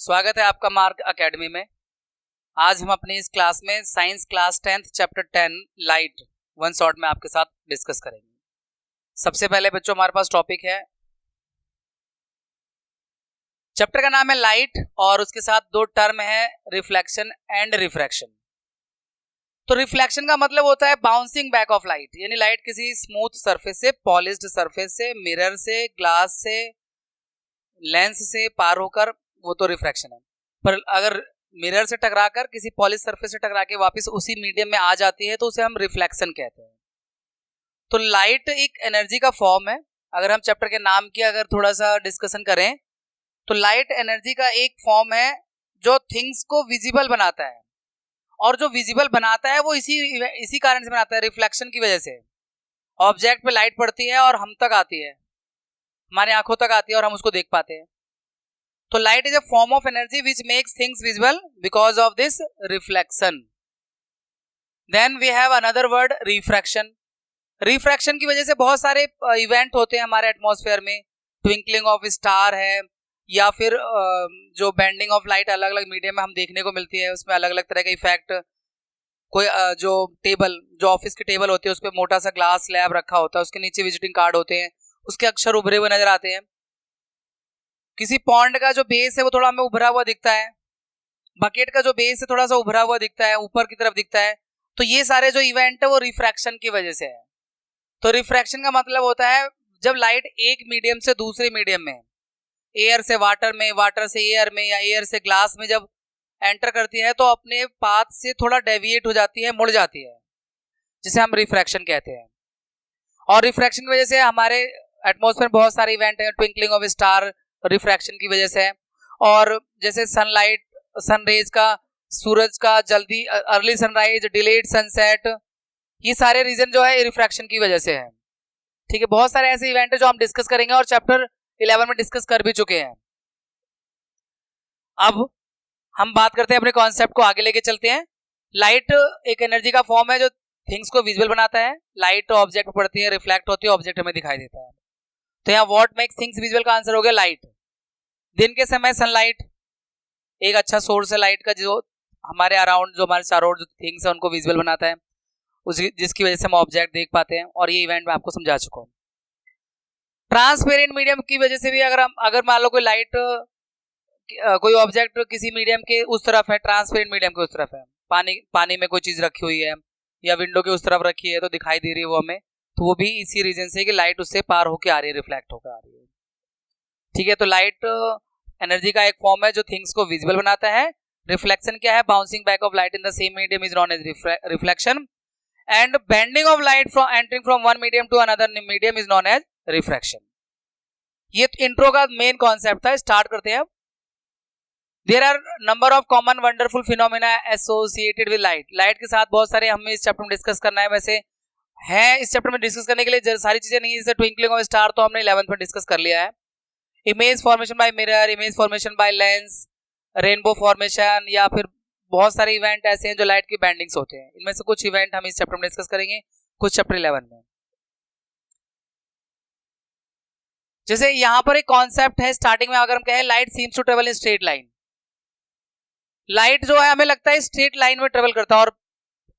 स्वागत है आपका मार्क एकेडमी में। आज हम अपनी इस क्लास में science class 10th chapter 10 light one shot में आपके साथ डिस्कस करेंगे। सबसे पहले बच्चों हमारे पास टॉपिक है, चैप्टर का नाम है लाइट और उसके साथ दो टर्म है रिफ्लेक्शन एंड रिफ्रैक्शन। तो रिफ्लेक्शन का मतलब होता है बाउंसिंग बैक ऑफ लाइट, यानी लाइट किसी स्मूथ सरफेस से, पॉलिश्ड सरफेस से, मिरर से, ग्लास से, लेंस से पार होकर, वो तो रिफ्रैक्शन है। पर अगर मिरर से टकराकर किसी पॉलिश सरफेस से टकरा के वापस उसी मीडियम में आ जाती है तो उसे हम रिफ्लेक्शन कहते हैं। तो लाइट एक एनर्जी का फॉर्म है। अगर हम चैप्टर के नाम की अगर थोड़ा सा डिस्कशन करें तो लाइट एनर्जी का एक फॉर्म है जो थिंग्स को विजिबल बनाता है, और जो विजिबल बनाता है वो इसी कारण से बनाता है, रिफ्लेक्शन की वजह से। ऑब्जेक्ट पे लाइट पड़ती है और हम तक आती है, हमारे आंखों तक आती है और हम उसको देख पाते हैं। तो light is a form of energy which makes things visible because of this reflection. Then we have another word, refraction. Refraction की वजह से बहुत सारे इवेंट होते हैं हमारे एटमॉस्फेयर में। ट्विंकलिंग ऑफ स्टार है, या फिर जो बेंडिंग ऑफ लाइट अलग अलग मीडियम में हम देखने को मिलती है, उसमें अलग अलग तरह का इफेक्ट। कोई जो टेबल, जो ऑफिस की टेबल होती है उस पर मोटा सा ग्लास स्लैब रखा होता है, उसके नीचे विजिटिंग कार्ड होते हैं, उसके अक्षर उभरे हुए नजर आते हैं। किसी पॉन्ड का जो बेस है वो थोड़ा हमें उभरा हुआ दिखता है, बकेट का जो बेस है थोड़ा सा उभरा हुआ दिखता है, ऊपर की तरफ दिखता है। तो ये सारे जो इवेंट है वो रिफ्रैक्शन की वजह से है। तो रिफ्रैक्शन का मतलब होता है जब लाइट एक मीडियम से दूसरे मीडियम में, एयर से वाटर में, वाटर से एयर में, या एयर से ग्लास में जब एंटर करती है तो अपने पाथ से थोड़ा डेविएट हो जाती है, मुड़ जाती है, जिसे हम रिफ्रैक्शन कहते हैं। और रिफ्रैक्शन की वजह से हमारे एटमॉस्फेयर में बहुत सारे इवेंट है। ट्विंकलिंग ऑफ स्टार रिफ्रैक्शन की वजह से है, और जैसे सनलाइट, सनरेज का, सूरज का जल्दी अर्ली सनराइज, डिलेड सनसेट, ये सारे रीजन जो है रिफ्रैक्शन की वजह से है। ठीक है, बहुत सारे ऐसे इवेंट है जो हम डिस्कस करेंगे और चैप्टर 11 में डिस्कस कर भी चुके हैं। अब हम बात करते हैं, अपने कॉन्सेप्ट को आगे लेके चलते हैं। लाइट एक एनर्जी का फॉर्म है जो थिंग्स को विजुअल बनाता है। लाइट ऑब्जेक्ट पर पड़ती है, रिफ्लेक्ट होती है, ऑब्जेक्ट हमें दिखाई देता है। तो यहाँ व्हाट मेक्स थिंग्स विजुअल का आंसर हो गया लाइट। दिन के समय सनलाइट एक अच्छा सोर्स है लाइट का, जो हमारे अराउंड, जो हमारे चारों ओर जो थिंग्स है उनको विजुअल बनाता है, जिसकी वजह से हम ऑब्जेक्ट देख पाते हैं, और ये इवेंट मैं आपको समझा चुका हूँ। ट्रांसपेरेंट मीडियम की वजह से भी अगर मान लो कोई लाइट, कोई ऑब्जेक्ट किसी मीडियम के उस तरफ है, ट्रांसपेरेंट मीडियम के उस तरफ है, पानी में कोई चीज रखी हुई है या विंडो के उस तरफ रखी है तो दिखाई दे रही है वो हमें, तो वो भी इसी रीजन से कि लाइट उससे पार होकर आ रही है, रिफ्लेक्ट होकर आ रही है। ठीक है, तो लाइट एनर्जी का एक फॉर्म है जो थिंग्स को विजिबल बनाता है। रिफ्लेक्शन क्या है? Bouncing back of light in the same medium is known as reflection, and bending of light from entering from one medium to another medium is known as refraction. ये intro का main concept था। Start करते हैं। There are number of common wonderful phenomena associated with light. Light के साथ बहुत सारे हमें इस चैप्टर में डिस्कस करना है। वैसे है इस चैप्टर में डिस्कस करने के लिए सारी चीजें नहीं है, जैसे ट्विंकलिंग ऑफ स्टार तो हमने 11th में डिस्कस कर लिया है। Image formation by mirror, image formation by lens, rainbow formation, या फिर बहुत सारे इवेंट ऐसे हैं जो लाइट की बैंडिंग्स होते हैं। इनमें से कुछ इवेंट हम इस चैप्टर में डिस्कस करेंगे, कुछ चैप्टर 11 में। जैसे यहाँ पर एक कॉन्सेप्ट है स्टार्टिंग में, अगर हम कहें light seems to travel in straight line. Light जो है हमें लगता है स्ट्रेट लाइन में ट्रेवल करता है, और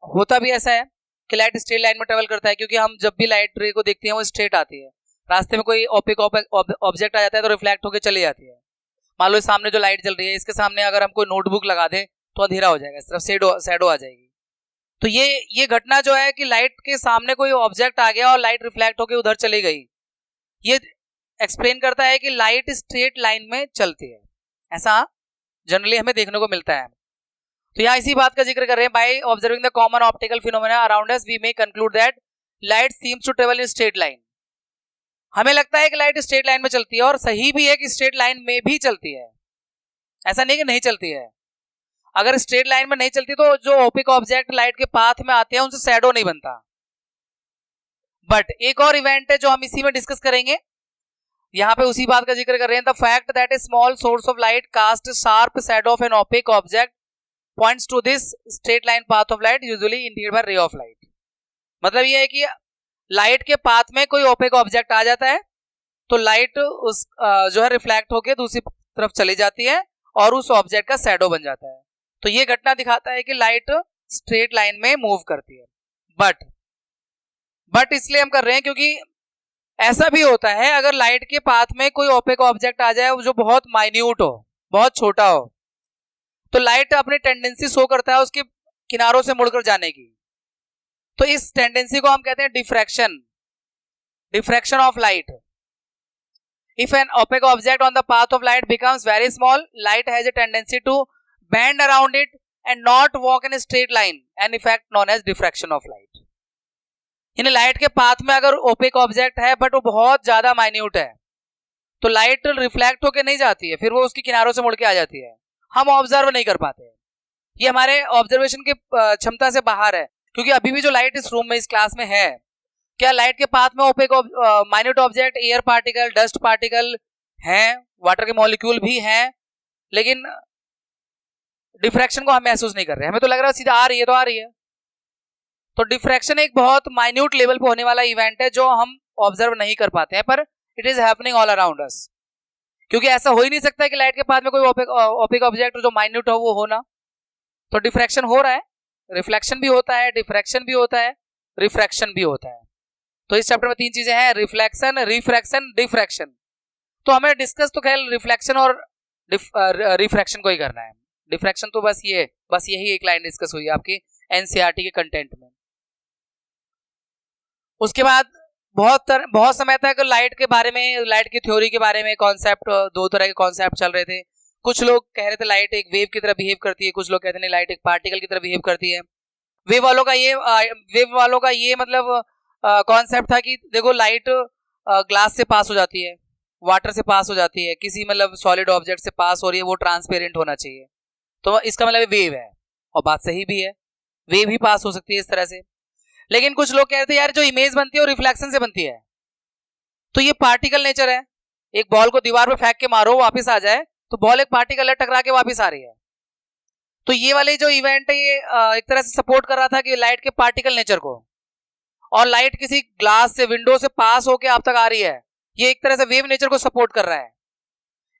होता भी ऐसा है कि लाइट स्ट्रेट लाइन में ट्रेवल करता है, क्योंकि हम जब भी लाइट रे को देखते हैं वो स्ट्रेट आती है। रास्ते में कोई ओपिक ऑब्जेक्ट आ जाता है तो रिफ्लेक्ट होकर चली जाती है। मान लो सामने जो लाइट जल रही है, इसके सामने अगर हम कोई नोटबुक लगा दें तो अंधेरा हो जाएगा, इस तरफ शैडो आ जाएगी। तो ये घटना जो है कि लाइट के सामने कोई ऑब्जेक्ट आ गया और लाइट रिफ्लेक्ट होकर उधर चली गई, ये एक्सप्लेन करता है कि लाइट स्ट्रेट लाइन में चलती है। ऐसा जनरली हमें देखने को मिलता है। तो यहाँ इसी बात का जिक्र कर रहे हैं, by observing the common optical phenomena around us we may conclude that light seems to travel in straight line. हमें लगता है कि लाइट स्ट्रेट लाइन में चलती है, और सही भी है कि स्ट्रेट लाइन में भी चलती है, ऐसा नहीं कि नहीं चलती है। अगर स्ट्रेट लाइन में नहीं चलती तो जो ओपिक ऑब्जेक्ट लाइट के पाथ में आते हैं उनसे शैडो नहीं बनता। बट एक और इवेंट है जो हम इसी में डिस्कस करेंगे, यहाँ पे उसी बात का जिक्र कर रहे हैं। The fact that a small source of light cast sharp shadow of an opaque object points to this straight line path of light usually indicated by ray of light. मतलब ये है कि लाइट के पाथ में कोई opaque object आ जाता है तो लाइट उस जो है रिफ्लेक्ट होकर दूसरी तरफ चली जाती है, और उस ऑब्जेक्ट का शैडो बन जाता है। तो ये घटना दिखाता है कि लाइट स्ट्रेट लाइन में मूव करती है। बट इसलिए हम कर रहे हैं क्योंकि ऐसा भी होता है अगर लाइट के पाथ में कोई ओपेक ऑब्जेक्ट आ जाए जो बहुत माइन्यूट हो, बहुत छोटा हो, तो लाइट अपनी टेंडेंसी शो करता है उसके किनारों से मुड़कर जाने की। तो इस टेंडेंसी को हम कहते हैं diffraction of light. If an opaque object on the path of light becomes very small, light has a tendency to bend around it and not walk in a straight line, an effect known as diffraction of light. यानी light के path में अगर opaque object है but वो बहुत ज्यादा minute है तो लाइट रिफ्लेक्ट होकर नहीं जाती है, फिर वो उसके किनारों से मुड़ के आ जाती है, हम ऑब्जर्व नहीं कर पाते। ये हमारे ऑब्जर्वेशन की क्षमता से बाहर है, क्योंकि अभी भी जो लाइट इस रूम में इस क्लास में है, क्या लाइट के पाथ में opaque minute object, air particle, dust particle हैं, वाटर के मॉलिक्यूल भी हैं, लेकिन डिफ्रैक्शन को हम महसूस नहीं कर रहे, हमें तो लग रहा है सीधा आ रही है तो आ रही है। तो डिफ्रैक्शन एक बहुत माइन्यूट लेवल पे होने वाला इवेंट है जो हम ऑब्जर्व नहीं कर पाते हैं, पर it is happening all around us, क्योंकि ऐसा हो ही नहीं सकता कि लाइट के पाथ में कोई ओपेक ऑब्जेक्ट जो माइन्यूट हो वो होना। तो डिफ्रैक्शन हो रहा है, रिफ्लेक्शन भी होता है, डिफ्रैक्शन भी होता है, रिफ्रैक्शन भी होता है। तो इस चैप्टर में 3 चीजें हैं, रिफ्लेक्शन, रिफ्रैक्शन, डिफ्रैक्शन। तो हमें डिस्कस तो खैर रिफ्लेक्शन और रिफ्रैक्शन को ही करना है। डिफ्रैक्शन तो बस यही एक लाइन डिस्कस हुई है आपकी एनसीईआरटी के कंटेंट में। उसके बाद बहुत समय तक लाइट के बारे में, लाइट की थ्योरी के बारे में कॉन्सेप्ट, 2 तरह के कॉन्सेप्ट चल रहे थे। कुछ लोग कह रहे थे लाइट एक वेव की तरह बिहेव करती है, कुछ लोग कहते हैं लाइट एक पार्टिकल की तरह बिहेव करती है। वेव वालों का ये मतलब कॉन्सेप्ट था कि देखो लाइट ग्लास से पास हो जाती है, वाटर से पास हो जाती है, किसी मतलब सॉलिड ऑब्जेक्ट से पास हो रही है, वो ट्रांसपेरेंट होना चाहिए, तो इसका मतलब वेव है। और बात सही भी है, वेव ही पास हो सकती है इस तरह से। लेकिन कुछ लोग कहते हैं यार जो इमेज बनती है वो रिफ्लेक्शन से बनती है, तो ये पार्टिकल नेचर है। एक बॉल को दीवार पे फेंक के मारो, वापस आ जाए, तो बॉल एक पार्टिकल है, टकरा के वापस आ रही है। तो ये वाले जो इवेंट है ये एक तरह से सपोर्ट कर रहा था कि लाइट के पार्टिकल नेचर को, और लाइट किसी ग्लास से, विंडो से पास होके आप तक आ रही है, ये एक तरह से वेव नेचर को सपोर्ट कर रहा है।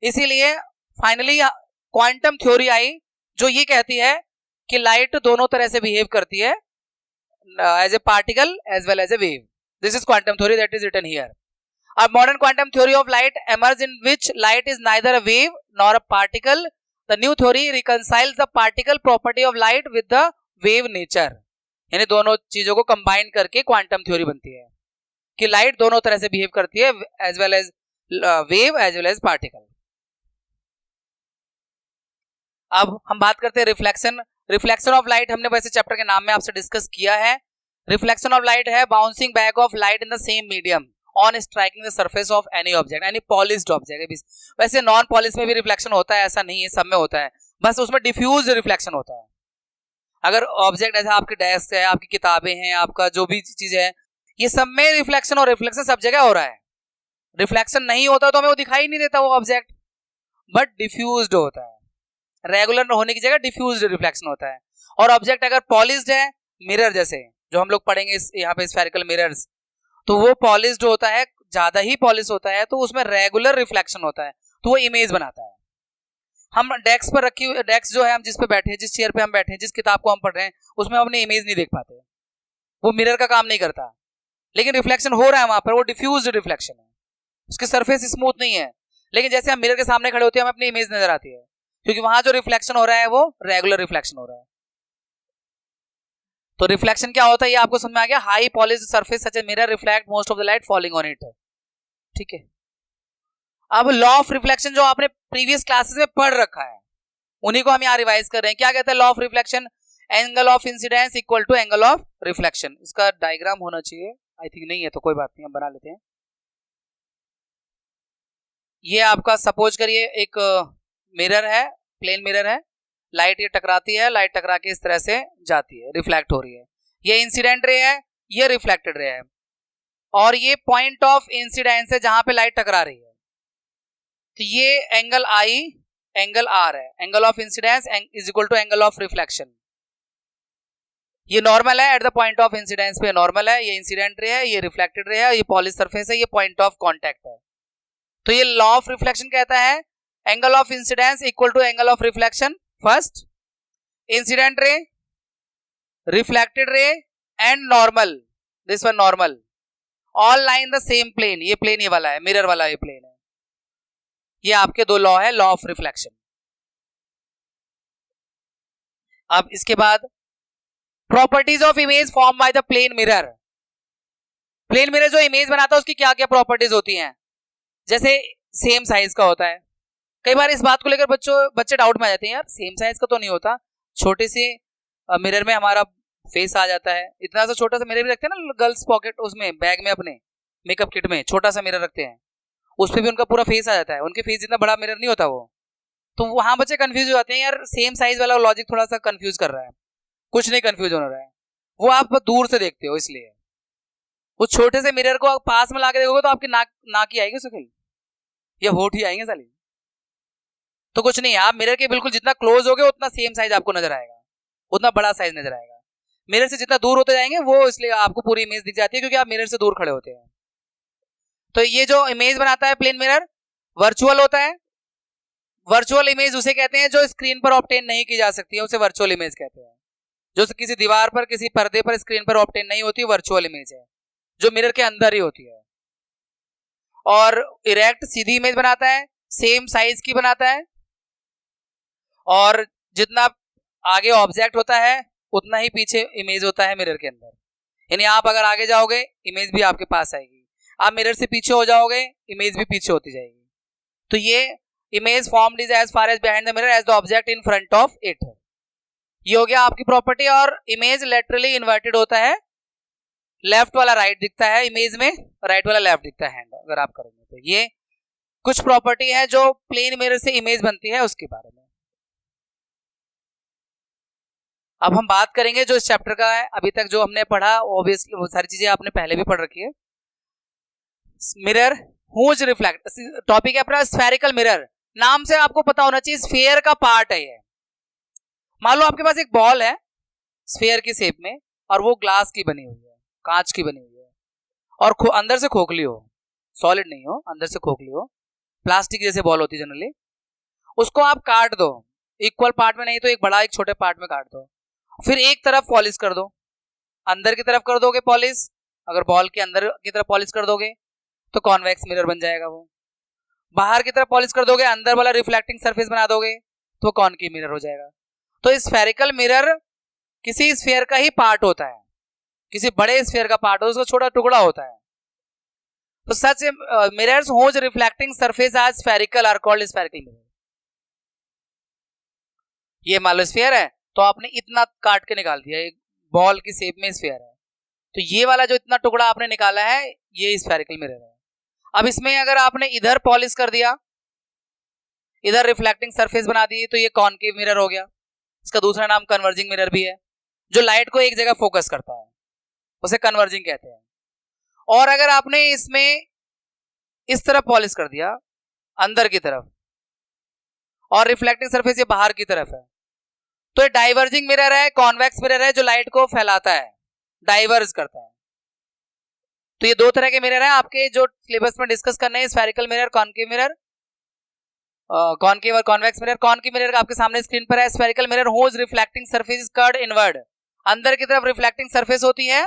इसीलिए फाइनली क्वांटम थ्योरी आई जो ये कहती है कि लाइट दोनों तरह से बिहेव करती है, as a particle as well as a wave. This is quantum theory that is written here. A modern quantum theory of light emerged in which light is neither a wave nor a particle. The new theory reconciles the particle property of light with the wave nature. यानी दोनों चीजों को combine करके quantum theory बनती है कि light दोनों तरह से बिहेव करती है, as well as wave as well as particle. अब हम बात करते हैं रिफ्लेक्शन ऑफ लाइट। हमने वैसे चैप्टर के नाम में आपसे डिस्कस किया है। रिफ्लेक्शन ऑफ लाइट है bouncing back of light in the same medium on striking the surface of any object, any polished object. वैसे नॉन पॉलिश में भी रिफ्लेक्शन होता है, ऐसा नहीं है, सब में होता है, बस उसमें डिफ्यूज रिफ्लेक्शन होता है। अगर ऑब्जेक्ट ऐसा आपकी डेस्क है, आपकी किताबें हैं, आपका जो भी चीज है, ये सब में रिफ्लेक्शन, और रिफ्लेक्शन सब जगह हो रहा है। रिफ्लेक्शन नहीं होता तो हमें वो दिखाई नहीं देता वो ऑब्जेक्ट, बट डिफ्यूज्ड होता है। रेगुलर होने की जगह डिफ्यूज्ड रिफ्लेक्शन होता है। और ऑब्जेक्ट अगर पॉलिश्ड है, मिरर जैसे जो हम लोग पढ़ेंगे यहाँ पे स्फेरिकल मिरर्स, तो वो पॉलिश्ड होता है, ज्यादा ही पॉलिश होता है, तो उसमें रेगुलर रिफ्लेक्शन होता है, तो वो इमेज बनाता है। हम डेस्क पर रखी हुई, डेस्क जो है हम जिस पे बैठे हैं, जिस चेयर पे हम बैठे हैं, जिस किताब को हम पढ़ रहे हैं, उसमें हम अपनी इमेज नहीं देख पाते, वो मिरर का काम नहीं करता, लेकिन रिफ्लेक्शन हो रहा है वहां पर, वो डिफ्यूज्ड रिफ्लेक्शन है, उसकी सरफेस स्मूथ नहीं है। लेकिन जैसे हम मिरर के सामने खड़े होते हैं, हमें अपनी इमेज नजर आती है, क्योंकि वहां जो रिफ्लेक्शन हो रहा है वो रेगुलर रिफ्लेक्शन हो रहा है। तो रिफ्लेक्शन क्या होता है ये आपको समझ में आ गया। High polished surface such a mirror reflect most of the light falling on it. ठीक है, अब लॉ ऑफ रिफ्लेक्शन जो आपने प्रीवियस क्लासेस में पढ़ रखा है, उन्हीं को हम यहाँ रिवाइज कर रहे हैं। क्या कहता है law of reflection? Angle of incidence equal to angle of reflection. इसका डायग्राम होना चाहिए, आई थिंक नहीं है तो कोई बात नहीं, हम बना लेते हैं। ये आपका सपोज करिए एक मिरर है, प्लेन मिरर है, लाइट ये टकराती है, लाइट टकरा के इस तरह से जाती है, रिफ्लेक्ट हो रही है। ये इंसिडेंट रे है, ये रिफ्लेक्टेड रे है, और ये पॉइंट ऑफ इंसिडेंस है जहां पे लाइट टकरा रही है। तो ये एंगल आई, एंगल आर है। Angle of incidence is equal to angle of reflection. ये नॉर्मल है, at the point of incidence पे नॉर्मल है, ये इंसिडेंट रे है, ये रिफ्लेक्टेड रे है, ये पॉलिश सरफेस है, ये पॉइंट ऑफ कॉन्टैक्ट है। तो ये लॉ ऑफ रिफ्लेक्शन कहता है angle of incidence equal to angle of reflection. First incident ray, reflected ray and normal, this one normal, all line the same plane. ये plane ये वाला है, मिरर वाला ये प्लेन है. ये आपके दो लॉ है, लॉ ऑफ रिफ्लेक्शन. अब इसके बाद properties of image form by the plane mirror. Plane mirror जो इमेज बनाता है उसकी क्या क्या प्रॉपर्टीज होती हैं? जैसे सेम साइज का होता है. कई बार इस बात को लेकर बच्चे डाउट में आ जाते हैं, यार सेम साइज का तो नहीं होता, छोटे से मिरर में हमारा फेस आ जाता है. इतना सा छोटा सा मिरर भी रखते हैं ना गर्ल्स पॉकेट, उसमें बैग में अपने मेकअप किट में छोटा सा मिरर रखते हैं, उस पर भी उनका पूरा फेस आ जाता है. उनके फेस जितना बड़ा मिरर नहीं होता वो. तो वहां बच्चे कंफ्यूज हो जाते हैं, यार सेम साइज वाला लॉजिक थोड़ा सा कंफ्यूज कर रहा है. कुछ नहीं कंफ्यूज हो रहा है, वो आप दूर से देखते हो इसलिए. वो छोटे से मिरर को आप पास में लाके देखोगे तो आपकी नाक ही आएगी उसके, या होठ ही आएंगे साली. तो कुछ नहीं, आप मिरर के बिल्कुल जितना क्लोज होगे उतना सेम साइज आपको नजर आएगा, उतना बड़ा साइज नजर आएगा. मिरर से जितना दूर होते जाएंगे वो इसलिए आपको पूरी इमेज दिख जाती है, क्योंकि आप मिरर से दूर खड़े होते हैं. तो ये जो इमेज बनाता है प्लेन मिरर वर्चुअल होता है. वर्चुअल इमेज उसे कहते हैं जो स्क्रीन पर ऑब्टेन नहीं की जा सकती है, उसे वर्चुअल इमेज कहते हैं. जो किसी दीवार पर, किसी पर्दे पर, स्क्रीन पर ऑब्टेन नहीं होती, वर्चुअल इमेज है, जो मिरर के अंदर ही होती है. और इरेक्ट सीधी इमेज बनाता है, सेम साइज की बनाता है, और जितना आगे ऑब्जेक्ट होता है उतना ही पीछे इमेज होता है मिरर के अंदर. यानी आप अगर आगे जाओगे इमेज भी आपके पास आएगी, आप मिरर से पीछे हो जाओगे इमेज भी पीछे होती जाएगी. तो ये image formed is as far as behind the mirror as the object in front of it. ये हो गया आपकी प्रॉपर्टी. और इमेज लेटरली इन्वर्टेड होता है, लेफ्ट वाला राइट दिखता है इमेज में, राइट वाला लेफ्ट दिखता है हैंड अगर आप करेंगे तो. ये कुछ प्रॉपर्टी है जो प्लेन मिरर से इमेज बनती है उसके बारे में. अब हम बात करेंगे जो इस चैप्टर का है, अभी तक जो हमने पढ़ा ऑब्वियसली वो सारी चीजें आपने पहले भी पढ़ रखी है. मिरर हुज रिफ्लेक्ट, टॉपिक है अपना स्फेरिकल मिरर. नाम से आपको पता होना चाहिए स्फीयर का पार्ट है ये. मान लो आपके पास एक बॉल है स्फीयर की शेप में, और वो ग्लास की बनी हुई है, कांच की बनी हुई है, और अंदर से खोखली हो, सॉलिड नहीं हो, अंदर से खोखली हो, प्लास्टिक जैसे बॉल होती है जनरली. उसको आप काट दो, इक्वल पार्ट में नहीं तो एक बड़ा एक छोटे पार्ट में काट दो. फिर एक तरफ पॉलिश कर दो, अंदर की तरफ कर दोगे पॉलिश. अगर बॉल के अंदर की तरफ पॉलिश कर दोगे तो कॉन्वेक्स मिरर बन जाएगा. वो बाहर की तरफ पॉलिश कर दोगे, अंदर वाला रिफ्लेक्टिंग सरफेस बना दोगे तो कॉनकेव मिरर हो जाएगा. तो स्फेरिकल मिरर किसी स्फीयर का ही पार्ट होता है, किसी बड़े स्फीयर का पार्ट हो, उसका छोटा टुकड़ा होता है. तो such mirrors whose reflecting surface is spherical are called spherical mirror. ये मान लो स्फीयर है तो आपने इतना काट के निकाल दिया, एक बॉल की शेप में स्फीयर है, तो ये वाला जो इतना टुकड़ा आपने निकाला है ये स्फेरिकल मिरर है. अब इसमें अगर आपने इधर पॉलिश कर दिया, इधर रिफ्लेक्टिंग सरफेस बना दी, तो ये कॉनकेव मिरर हो गया. इसका दूसरा नाम कन्वर्जिंग मिरर भी है, जो लाइट को एक जगह फोकस करता है, उसे कन्वर्जिंग कहते हैं. और अगर आपने इसमें इस तरफ पॉलिश कर दिया अंदर की तरफ, और रिफ्लेक्टिंग सरफेस ये बाहर की तरफ है, तो ये डाइवर्जिंग मिरर है, कॉन्वेक्स मिरर है, जो लाइट को फैलाता है, डाइवर्ज करता है. तो ये दो तरह के मिरर हैं आपके जो सिलेबस में डिस्कस करने हैं, spherical mirror, concave mirror, concave और कॉन्वेक्स मिरर. कॉनकेव मिरर आपके सामने स्क्रीन पर है. Spherical mirror whose reflecting surface is curved inward, अंदर की तरफ रिफ्लेक्टिंग सरफेस होती है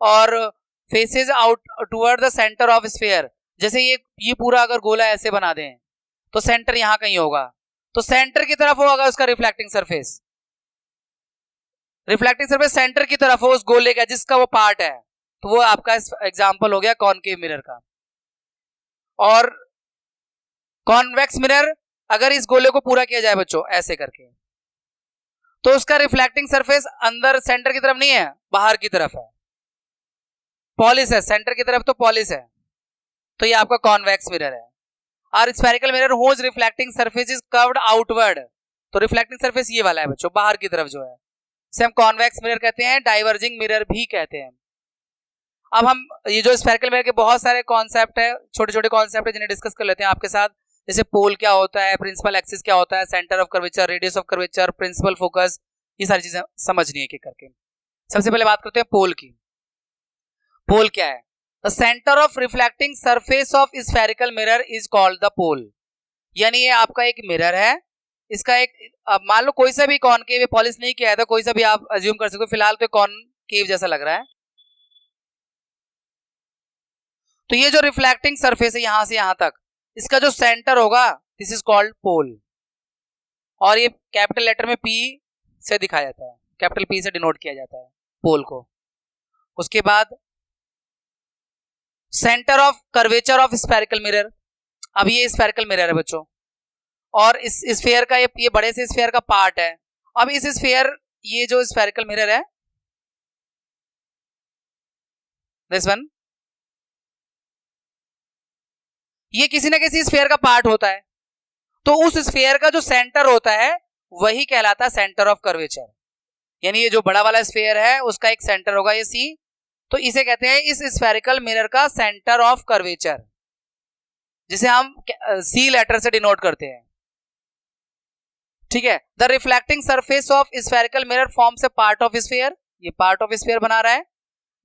और faces out toward the centre of sphere. जैसे ये पूरा अगर गोला ऐसे बना दें तो सेंटर यहां कहीं होगा, तो सेंटर की तरफ होगा उसका reflecting surface. Reflecting surface centre की तरफ हो उस गोले का जिसका वो पार्ट है, तो वो आपका एग्जांपल हो गया कॉनकेव मिरर का. और कॉन्वेक्स मिरर अगर इस गोले को पूरा किया जाए बच्चों ऐसे करके, तो उसका रिफ्लेक्टिंग सरफेस अंदर सेंटर की तरफ नहीं है, बाहर की तरफ है, पॉलिश है, सेंटर की तरफ तो पॉलिश है, तो ये आपका कॉन्वेक्स मिरर है. और spherical mirror whose reflecting surface is curved outward, तो रिफ्लेक्टिंग सरफेस ये वाला है बच्चों, बाहर की तरफ जो है, इसे हम कॉन्वेक्स मिरर कहते हैं, डाइवर्जिंग मिरर भी कहते हैं. अब हम ये जो स्फेरिकल मिरर के बहुत सारे कॉन्सेप्ट है, छोटे छोटे कॉन्सेप्ट है, जिन्हें डिस्कस कर लेते हैं आपके साथ. जैसे पोल क्या होता है, प्रिंसिपल एक्सिस क्या होता है, centre of curvature, radius of curvature, principal focus, ये सारी चीजें समझनी है एक करके. सबसे पहले बात करते हैं पोल की. पोल क्या है? The centre of reflecting surface of spherical mirror is called the pole. यानी ये आपका एक मिरर है, इसका एक, अब मान लो कोई सा भी कॉनकेव पॉलिश नहीं किया है तो कोई सा भी आप अज्यूम कर सकते हो, फिलहाल तो कॉनकेव जैसा लग रहा है। तो ये जो रिफ्लेक्टिंग सरफेस है यहां से यहां तक, इसका जो सेंटर होगा दिस इज कॉल्ड पोल, और ये कैपिटल लेटर में पी से दिखाया जाता है, कैपिटल पी से डिनोट किया जाता है पोल को। उसके बाद centre of curvature of spherical mirror, अब ये स्फेरिकल मिरर है बच्चों, और इस स्फीयर का ये बड़े से स्फीयर का पार्ट है। अब इस स्फीयर, ये जो स्फेरिकल मिरर है दिस वन, ये किसी ना किसी स्फीयर का पार्ट होता है, तो उस स्फीयर का जो सेंटर होता है वही कहलाता है सेंटर ऑफ कर्वेचर। यानी ये जो बड़ा वाला स्फीयर है उसका एक सेंटर होगा ये सी, तो इसे कहते हैं इस स्फेरिकल मिरर का सेंटर ऑफ कर्वेचर, जिसे हम सी लेटर से डिनोट करते हैं। ठीक है, the reflecting surface of spherical mirror forms a part of sphere, ये पार्ट ऑफ स्फीयर बना रहा है।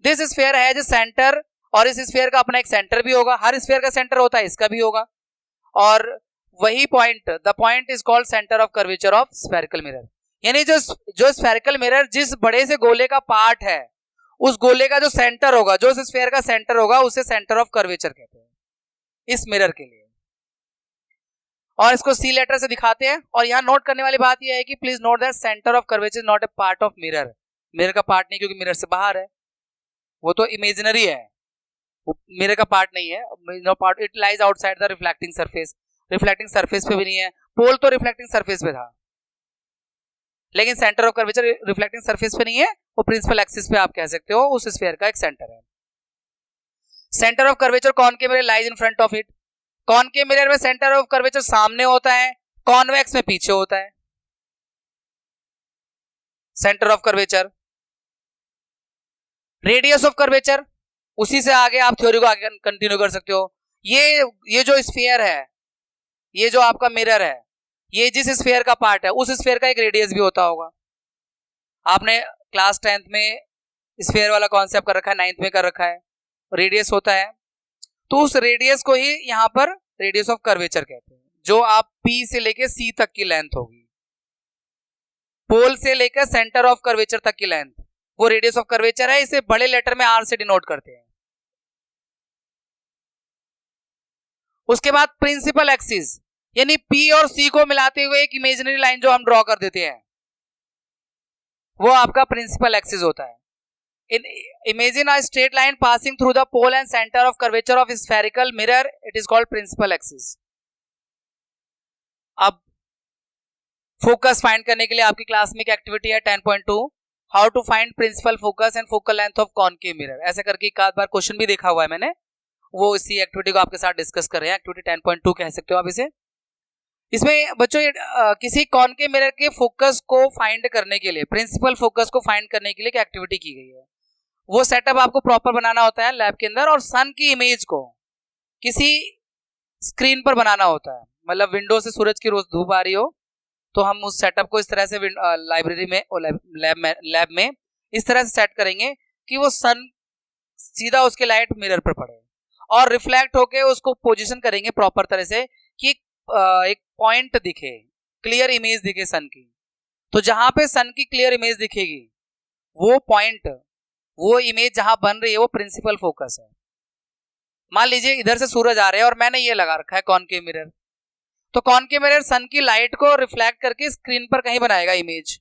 This sphere has a centre, और इस स्फीयर का अपना एक सेंटर भी होगा, हर स्फीयर का सेंटर होता है, इसका भी होगा, और वही point, the point is called centre of curvature of spherical mirror. यानी जो स्फेरिकल मिरर जिस बड़े से गोले का पार्ट है, उस गोले का जो सेंटर होगा, जो उस स्फीयर का सेंटर होगा, उसे सेंटर ऑफ कर्वेचर कहते हैं इस मिरर के लिए, और इसको सी लेटर से दिखाते हैं। और यहाँ नोट करने वाली बात यह है कि please note that centre of curvature is not a part of mirror, mirror का पार्ट नहीं, क्योंकि मिरर से बाहर है, वो तो इमेजिनरी है, वो मिरर का पार्ट नहीं है, no part, it lies outside the reflecting surface, reflecting surface पे भी नहीं है, पोल तो रिफ्लेक्टिंग सरफेस पे था, लेकिन centre of curvature reflecting surface पे नहीं है, वो प्रिंसिपल एक्सिस पे आप कह सकते हो उस स्फीयर का एक सेंटर है। Centre of curvature concave mirror lies in front of it, concave mirror में सेंटर ऑफ कर्वेचर सामने होता है, कॉन्वेक्स में पीछे होता है centre of curvature. Radius of curvature, उसी से आगे आप थ्योरी को आगे कंटिन्यू कर सकते हो। ये जो स्फीयर है, ये जो आपका मिरर है, ये जिस स्फीयर का पार्ट है उस स्फीयर का एक रेडियस भी होता होगा। आपने क्लास 10th में स्फीयर वाला कॉन्सेप्ट कर रखा है, 9th में कर रखा है, रेडियस होता है, तो उस रेडियस को ही यहां पर रेडियस ऑफ कर्वेचर कहते हैं, जो आप पी से लेकर सी तक की लेंथ होगी, पोल से लेकर सेंटर ऑफ कर्वेचर तक की लेंथ, वो रेडियस ऑफ कर्वेचर है, इसे बड़े लेटर में आर से डिनोट करते हैं। उसके बाद प्रिंसिपल एक्सिस, यानी पी और सी को मिलाते हुए एक इमेजिनरी लाइन जो हम ड्रॉ कर देते हैं, वो आपका प्रिंसिपल एक्सिस होता है। Imagine a straight line passing through the pole and center of curvature of spherical mirror, it is called principal axis। अब फोकस फाइंड करने के लिए आपकी क्लास में एक एक्टिविटी है 10.2, how to find principal focus and focal length of concave mirror, ऐसा करके एक आध बार क्वेश्चन भी देखा हुआ है मैंने, वो इसी एक्टिविटी को आपके साथ डिस्कस कर रहे हैं, एक्टिविटी 10.2 कह सकते हो आप इसे। इसमें बच्चों किसी कॉनकेव मिरर के फोकस को फाइंड करने के लिए, प्रिंसिपल फोकस को फाइंड करने के लिए एक एक्टिविटी की गई है, वो सेटअप आपको प्रॉपर बनाना होता है लैब के अंदर, और सन की इमेज को किसी स्क्रीन पर बनाना होता है, मतलब विंडो से सूरज की रोज धूप आ रही हो, तो हम उस सेटअप को इस तरह से लाइब्रेरी में लैब में इस तरह से सेट करेंगे कि वो सन सीधा उसके लाइट मिरर पर पड़े और रिफ्लेक्ट होके उसको पोजीशन करेंगे प्रॉपर तरह से कि एक पॉइंट दिखे, क्लियर इमेज दिखे सन की। तो जहां पे सन की क्लियर इमेज दिखेगी, वो पॉइंट, वो इमेज जहां बन रही है, वो प्रिंसिपल फोकस है। मान लीजिए इधर से सूरज आ रहे हैं और मैंने ये लगा रखा है कॉनकेव मिरर, तो कॉनकेव मिरर सन की लाइट को रिफ्लेक्ट करके स्क्रीन पर कहीं बनाएगा इमेज,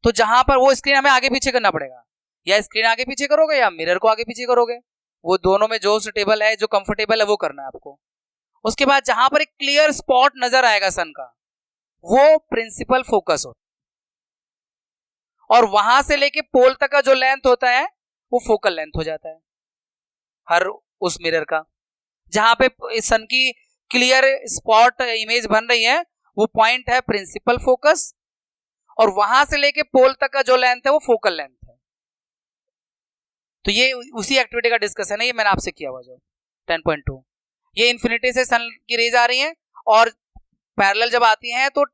तो जहां पर वो स्क्रीन हमें आगे पीछे करना पड़ेगा, या स्क्रीन आगे पीछे करोगे या मिरर को आगे पीछे करोगे, वो दोनों में जो सुटेबल है, जो कंफर्टेबल है, वो करना है आपको। उसके बाद जहां पर एक क्लियर स्पॉट नजर आएगा सन का, वो प्रिंसिपल फोकस हो, और वहां से लेके पोल तक का जो लेंथ होता है वो फोकल लेंथ हो जाता है हर उस मिरर का। जहां पे सन की क्लियर स्पॉट इमेज बन रही है, वो पॉइंट है प्रिंसिपल फोकस, और वहां से लेके पोल तक का जो लेंथ है वो फोकल लेंथ है। तो ये उसी एक्टिविटी का डिस्कशन है, ये मैंने आपसे किया हुआ जो 10.2। ये इन्फिनिटी से सन की रेज आ रही है, और पैरेलल जब आती हैं तो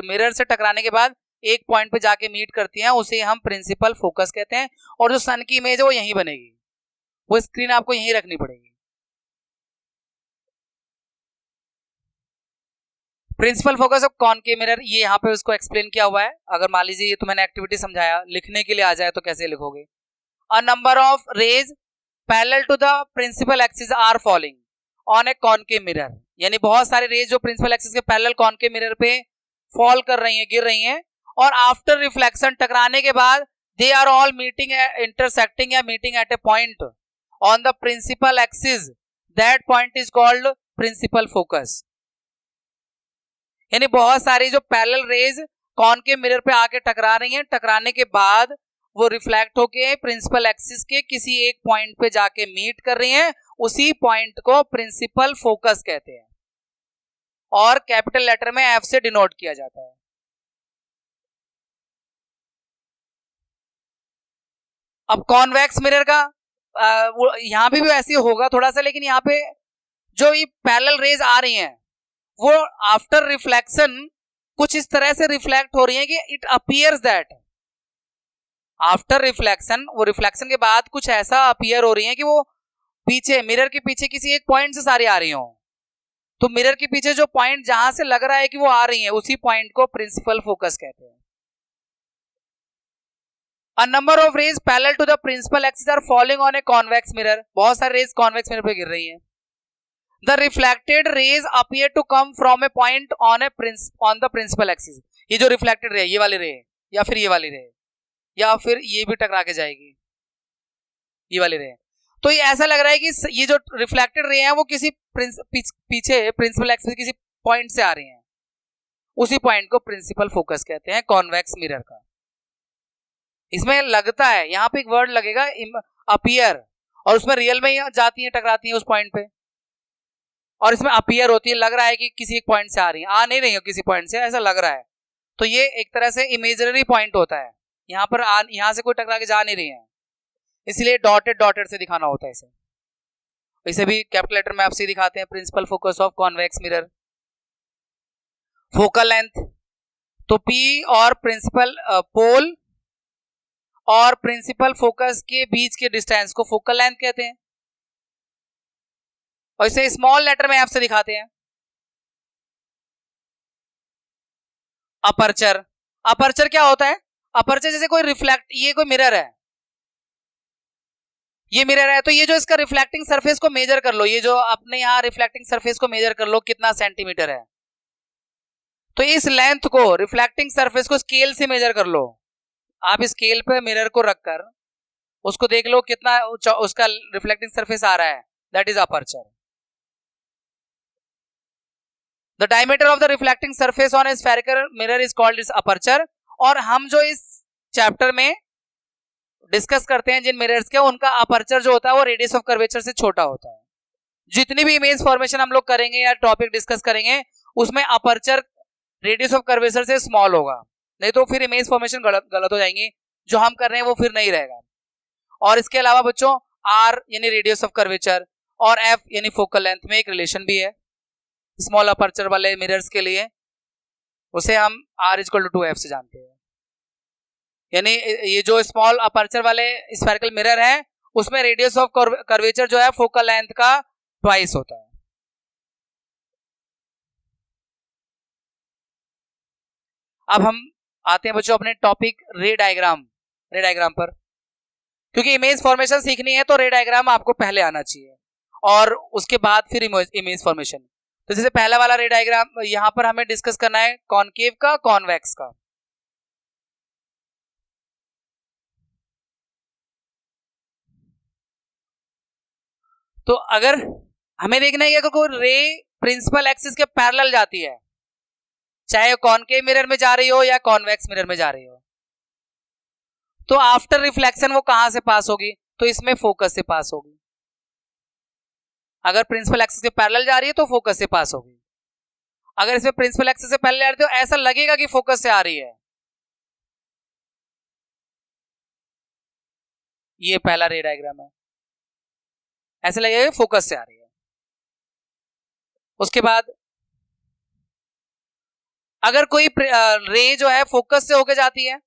मिरर से टकराने के बाद एक पॉइंट पे जाके मीट करती हैं, उसे हम प्रिंसिपल फोकस कहते हैं, और जो सन की इमेज है वो यहीं बनेगी, वो स्क्रीन आपको यहीं रखनी पड़ेगी। Principal focus of concave mirror, ये यहाँ पे उसको एक्सप्लेन किया हुआ है। अगर मान लीजिए ये तो मैंने एक्टिविटी समझाया, लिखने के लिए आ जाए तो कैसे लिखोगे? A number of rays parallel to the principal axis are falling on a concave mirror, यानी बहुत सारे रेज जो प्रिंसिपल एक्सिस के पैरेलल कॉनकेव मिरर पे फॉल कर रही हैं, गिर रही हैं, और आफ्टर रिफ्लेक्शन टकराने के बाद they are all meeting intersecting या meeting at a point on the principal axis, that point is called principal focus. यानी बहुत सारी जो पैरेलल रेज कॉनकेव मिरर पे आके टकरा रही हैं, टकराने के बाद वो रिफ्लेक्ट होके प्रिंसिपल एक्सिस के किसी एक पॉइंट पे जाके मीट कर रही हैं, उसी पॉइंट को प्रिंसिपल फोकस कहते हैं और कैपिटल लेटर में एफ से डिनोट किया जाता है। अब कॉन्वेक्स मिरर का यहां भी ऐसे होगा थोड़ा सा, लेकिन यहाँ पे जो ये पैरेलल रेज आ रही हैं वो आफ्टर रिफ्लेक्शन कुछ इस तरह से रिफ्लेक्ट हो रही है कि it appears that after reflection, वो रिफ्लेक्शन के बाद कुछ ऐसा अपीयर हो रही है कि वो पीछे मिरर के पीछे किसी एक पॉइंट से सारी आ रही हो। तो मिरर के पीछे जो पॉइंट जहां से लग रहा है कि वो आ रही है, उसी पॉइंट को प्रिंसिपल फोकस कहते हैं। A number of rays parallel to the principal axis are falling on a convex mirror, बहुत सारे रेज कॉन्वेक्स मिरर पे गिर रही हैं। The reflected rays appear to come from a point on the principal axis, ये जो reflected ray, ये वाली रे या फिर ये वाली रे या फिर ये भी टकरा के जाएगी, ये वाली रे। तो ये ऐसा लग रहा है कि ये जो रिफ्लेक्टेड रे है वो किसी पीछे प्रिंसिपल एक्सिस किसी पॉइंट से आ रही हैं, उसी पॉइंट को प्रिंसिपल फोकस कहते हैं कॉन्वेक्स मिरर का। इसमें लगता है यहाँ पे एक वर्ड लगेगा अपीयर, और उसमें रियल में जाती है, टकराती है उस पॉइंट पे, और इसमें अपीयर होती है, लग रहा है कि किसी एक पॉइंट से आ रही है, आ नहीं रही है किसी पॉइंट से, ऐसा लग रहा है। तो ये एक तरह से इमेजिनरी पॉइंट होता है, यहाँ पर यहाँ से कोई टकरा के जा नहीं रही है, इसलिए डॉटेड डॉटेड से दिखाना होता है इसे। इसे भी कैपिटल लेटर में आपसे दिखाते हैं, principal focus of convex mirror. Focal length, तो पी और प्रिंसिपल पोल और प्रिंसिपल फोकस के बीच के डिस्टेंस को फोकल लेंथ कहते हैं, और इसे स्मॉल लेटर में आपसे दिखाते हैं। अपर्चर, अपर्चर क्या होता है? अपर्चर जैसे कोई रिफ्लेक्ट, ये कोई मिरर है, ये मिरर है, तो ये जो इसका रिफ्लेक्टिंग सरफेस को मेजर कर लो, ये जो अपने यहाँ रिफ्लेक्टिंग सरफेस को मेजर कर लो कितना सेंटीमीटर है, तो इस लेंथ को, रिफ्लेक्टिंग सरफेस को स्केल से मेजर कर लो। आप स्केल पे मिरर को रखकर उसको देख लो कितना उसका रिफ्लेक्टिंग सरफेस आ रहा है, that is aperture. The diameter of the reflecting surface on A spherical mirror is called is aperture. और हम जो इस चैप्टर में डिस्कस करते हैं जिन मिरर्स के, उनका अपर्चर जो होता है वो रेडियस ऑफ कर्वेचर से छोटा होता है। जितनी भी इमेज फॉर्मेशन हम लोग करेंगे या टॉपिक डिस्कस करेंगे, उसमें अपर्चर रेडियस ऑफ कर्वेचर से स्मॉल होगा, नहीं तो फिर इमेज फॉर्मेशन गलत हो जाएंगी, जो हम कर रहे हैं वो फिर नहीं रहेगा। और इसके अलावा बच्चों आर यानी रेडियस ऑफ कर्वेचर और एफ यानी फोकल लेंथ में एक रिलेशन भी है स्मॉल अपर्चर वाले मिरर्स के लिए, उसे हम आर इक्वल टू 2f से जानते हैं। यानी ये जो स्मॉल अपर्चर वाले स्फेरिकल मिरर है उसमें रेडियस ऑफ कर्वेचर जो है फोकल लेंथ का ट्वाइस होता है। अब हम आते हैं बच्चों अपने टॉपिक रे डायग्राम पर। क्योंकि इमेज फॉर्मेशन सीखनी है तो रे डायग्राम आपको पहले आना चाहिए और उसके बाद फिर इमेज फॉर्मेशन। तो जैसे पहला वाला रे डायग्राम यहां पर हमें डिस्कस करना है कॉनकेव का, कॉन्वेक्स का। तो अगर हमें देखना है कि अगर कोई रे प्रिंसिपल एक्सिस के पैरेलल जाती है, चाहे कॉनकेव मिरर में जा रही हो या कॉन्वेक्स मिरर में जा रही हो, तो आफ्टर रिफ्लेक्शन वो कहां से पास होगी? तो इसमें फोकस से पास होगी। अगर प्रिंसिपल एक्सिस के पैरेलल जा रही है तो फोकस से पास होगी। अगर इसमें प्रिंसिपल एक्सिस से पैरेलल जा रही है तो ऐसा लगेगा कि फोकस से आ रही है। ये पहला रे डायग्राम है, ऐसे लगेगा फोकस से आ रही है। उसके बाद अगर कोई रे जो है फोकस से होके जाती है,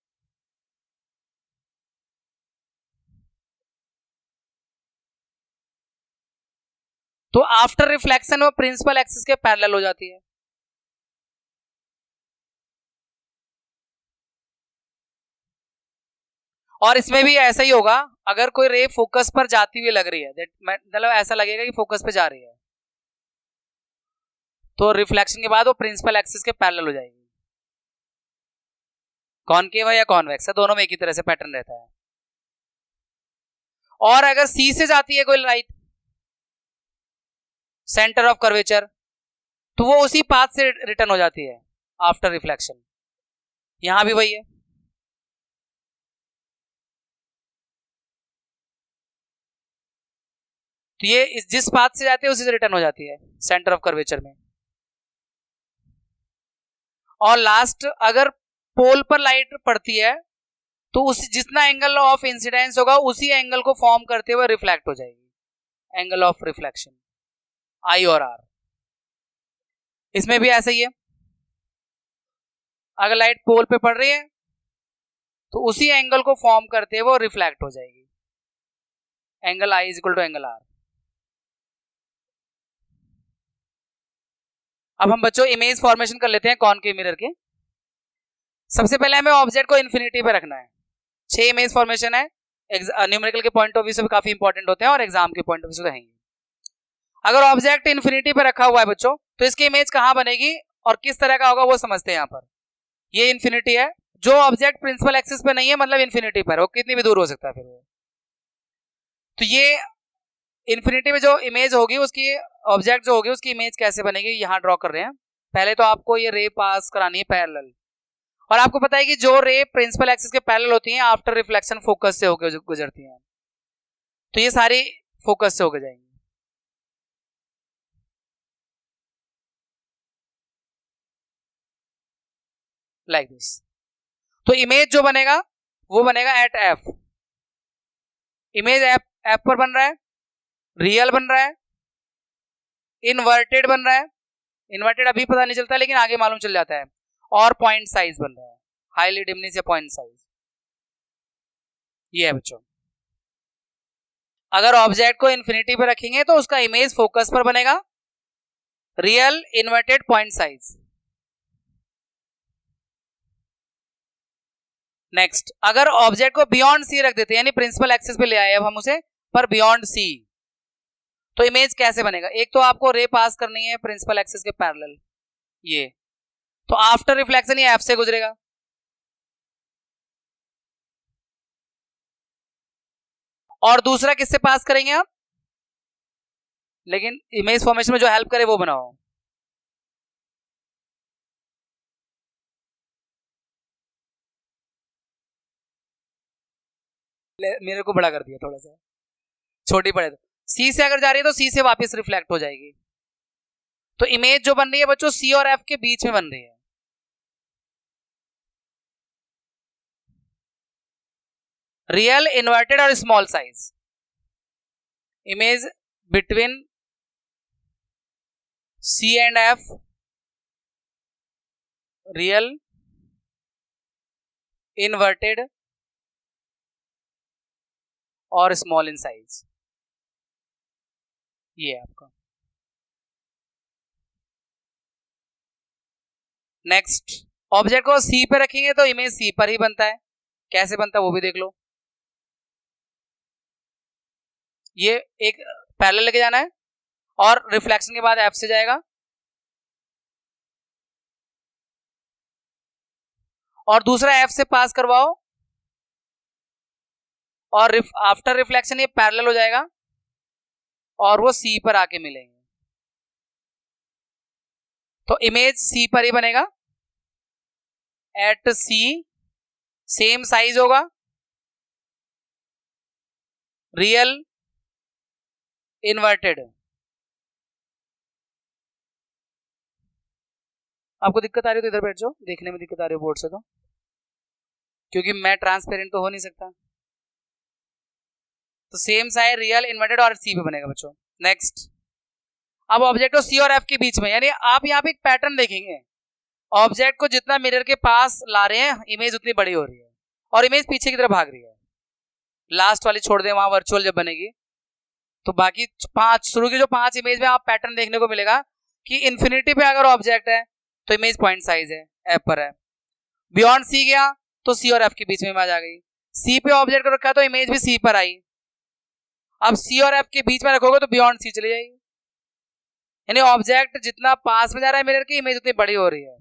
तो आफ्टर रिफ्लेक्शन वो प्रिंसिपल एक्सिस के पैरेलल हो जाती है। और इसमें भी ऐसा ही होगा, अगर कोई रे फोकस पर जाती हुई लग रही है, मतलब ऐसा लगेगा कि फोकस पे जा रही है, तो रिफ्लेक्शन के बाद वो प्रिंसिपल एक्सिस के पैरेलल हो जाएगी। कॉनकेव है या कॉन्वेक्स है, दोनों में एक ही तरह से पैटर्न रहता है। और अगर सी से जाती है कोई लाइट सेंटर ऑफ कर्वेचर, तो वो उसी पाथ से रिटर्न हो जाती है आफ्टर रिफ्लेक्शन। यहां भी वही है, तो ये जिस पाथ से जाती है उसी से रिटर्न हो जाती है सेंटर ऑफ कर्वेचर में। और लास्ट, अगर पोल पर लाइट पड़ती है तो उस जितना एंगल ऑफ इंसिडेंस होगा उसी एंगल को फॉर्म करते हुए रिफ्लेक्ट हो जाएगी, एंगल ऑफ रिफ्लेक्शन आई और आर। इसमें भी ऐसा ही है, अगर लाइट पोल पे पड़ रही है तो उसी एंगल को फॉर्म करते हुए वो रिफ्लेक्ट हो जाएगी, angle i is equal to angle r. अब हम बच्चों इमेज फॉर्मेशन कर लेते हैं कॉनकेव मिरर के। सबसे पहले हमें ऑब्जेक्ट को इन्फिनिटी पे रखना है। 6 इमेज फॉर्मेशन है, न्यूमेरिकल के पॉइंट ऑफ व्यू से भी काफी इंपॉर्टेंट होते हैं और एग्जाम के पॉइंट ऑफ व्यू से है। अगर ऑब्जेक्ट इन्फिनिटी पे रखा हुआ है बच्चों, तो इसकी इमेज कहां बनेगी और किस तरह का होगा वो समझते हैं। यहाँ पर ये इन्फिनिटी है, जो ऑब्जेक्ट प्रिंसिपल एक्सिस पे नहीं है मतलब इन्फिनिटी पर, वो कितनी भी दूर हो सकता है फिर वो। तो ये इन्फिनिटी में जो इमेज होगी उसकी, ऑब्जेक्ट जो होगी उसकी इमेज कैसे बनेगी यहाँ ड्रॉ कर रहे हैं। पहले तो आपको ये रे पास करानी है पैरेलल, और आपको पता है कि जो रे प्रिंसिपल एक्सिस के पैरेलल होती हैं आफ्टर रिफ्लेक्शन फोकस से होकर गुजरती हैं, तो ये सारी फोकस से होकर जाएंगी। Like this. तो इमेज जो बनेगा वो बनेगा एट एफ। इमेज एफ पर बन रहा है, रियल बन रहा है, इन्वर्टेड बन रहा है, इन्वर्टेड अभी पता नहीं चलता लेकिन आगे मालूम चल जाता है, और पॉइंट साइज बन रहा है, हाईली डिमिनिश या पॉइंट साइज। ये है बच्चों। अगर ऑब्जेक्ट को इन्फिनिटी पर रखेंगे तो उसका इमेज फोकस पर बनेगा, real, inverted, point size. Next, अगर ऑब्जेक्ट को बियॉन्ड सी रख देते हैं, यानी प्रिंसिपल एक्सिस पे ले आए अब हम उसे, पर बियॉन्ड सी, तो इमेज कैसे बनेगा। एक तो आपको रे पास करनी है प्रिंसिपल एक्सिस के पैरेलल, ये तो आफ्टर रिफ्लेक्शन ये एफ से गुजरेगा, और दूसरा किससे पास करेंगे आप, लेकिन इमेज फॉर्मेशन में जो हेल्प करे वो बनाओ। मेरे को बड़ा कर दिया थोड़ा सा, छोटी पड़े तो सी से अगर जा रही है तो सी से वापस रिफ्लेक्ट हो जाएगी। तो इमेज जो बन रही है बच्चों सी और एफ के बीच में बन रही है, रियल, इन्वर्टेड और small size. Image between C and F, real, inverted और स्मॉल इन साइज। ये है आपका। नेक्स्ट, ऑब्जेक्ट को सी पे रखेंगे तो इमेज सी पर ही बनता है, कैसे बनता है वो भी देख लो। ये एक पैरेलल लेके जाना है और रिफ्लेक्शन के बाद एफ से जाएगा, और दूसरा एफ से पास करवाओ, और आफ्टर रिफ्लेक्शन ये पैरेलल हो जाएगा और वो सी पर आके मिलेंगे, तो इमेज सी पर ही बनेगा, एट सी, सेम साइज होगा, रियल, इन्वर्टेड। आपको दिक्कत आ रही हो तो इधर बैठ जाओ, देखने में दिक्कत आ रही हो बोर्ड से तो, क्योंकि मैं ट्रांसपेरेंट तो हो नहीं सकता। तो सेम साइज, रियल, इन्वर्टेड और सी पे बनेगा बच्चों। नेक्स्ट, अब ऑब्जेक्ट को सी और एफ के बीच में, यानी आप यहाँ पे एक पैटर्न देखेंगे, ऑब्जेक्ट को जितना मिरर के पास ला रहे हैं इमेज उतनी बड़ी हो रही है और इमेज पीछे की तरफ भाग रही है। लास्ट वाली छोड़ दें, वहां वर्चुअल जब बनेगी तो बाकी 5 शुरू की जो 5 इमेज में आप पैटर्न देखने को मिलेगा कि इन्फिनिटी पे अगर ऑब्जेक्ट है तो इमेज पॉइंट साइज है, एफ पर है, बियॉन्ड सी गया तो सी और एफ के बीच में इमेज आ गई, सी पे ऑब्जेक्ट को रखा तो इमेज भी सी पर आई। अब सी और एफ के बीच में रखोगे तो बियॉन्ड सी चली जाएगी, यानी ऑब्जेक्ट जितना पास में जा रहा है मिरर की, इमेज उतनी बड़ी हो रही है।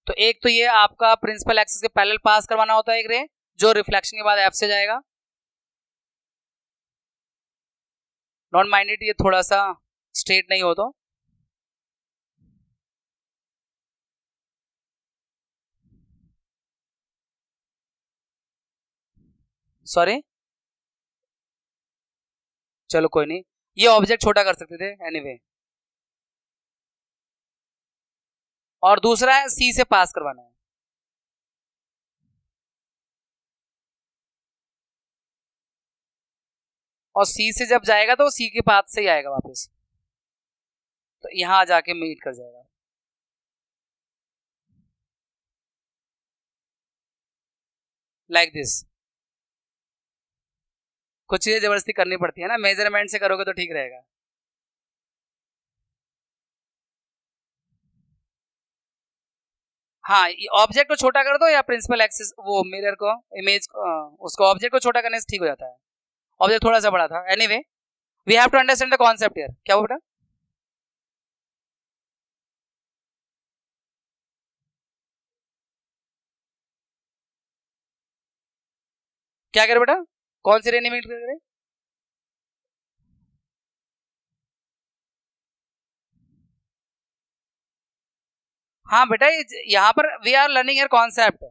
तो एक तो ये आपका प्रिंसिपल एक्सिस के पैरेलल पास करवाना होता है एक रे, जो रिफ्लेक्शन के बाद एफ से जाएगा। डोंट माइंड इट, ये थोड़ा सा स्ट्रेट नहीं हो तो। सॉरी, चलो कोई नहीं, ये ऑब्जेक्ट छोटा कर सकते थे एनीवे। और दूसरा है सी से पास करवाना है, और सी से जब जाएगा तो सी के पाथ से ही आएगा वापस, तो यहां जाके मीट कर जाएगा। Like this. कुछ चीजें जबरदस्ती करनी पड़ती है ना, मेजरमेंट से करोगे तो ठीक रहेगा। हाँ, ऑब्जेक्ट को छोटा कर दो या प्रिंसिपल एक्सिस वो मिरर को, इमेज को, उसको ऑब्जेक्ट को छोटा करने से ठीक हो जाता है। ऑब्जेक्ट थोड़ा सा बड़ा था। Anyway we have to understand the concept here. क्या वो बेटा? क्या करे बेटा? कौन सी रे इमिट करे? हाँ बेटा, यहाँ पर we are learning here concept.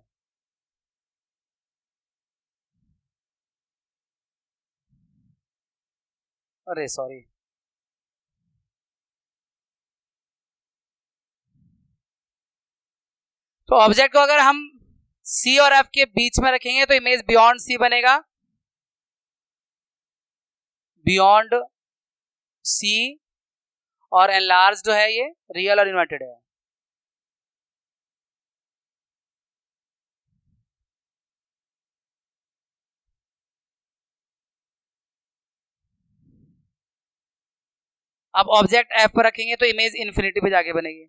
अरे सॉरी, तो ऑब्जेक्ट को अगर हम सी और एफ के बीच में रखेंगे तो इमेज बियॉन्ड सी बनेगा, बियॉन्ड सी, और एनलार्ज जो है ये रियल और इन्वर्टेड है। अब ऑब्जेक्ट एफ पर रखेंगे तो इमेज इन्फिनिटी पे जाके बनेगी।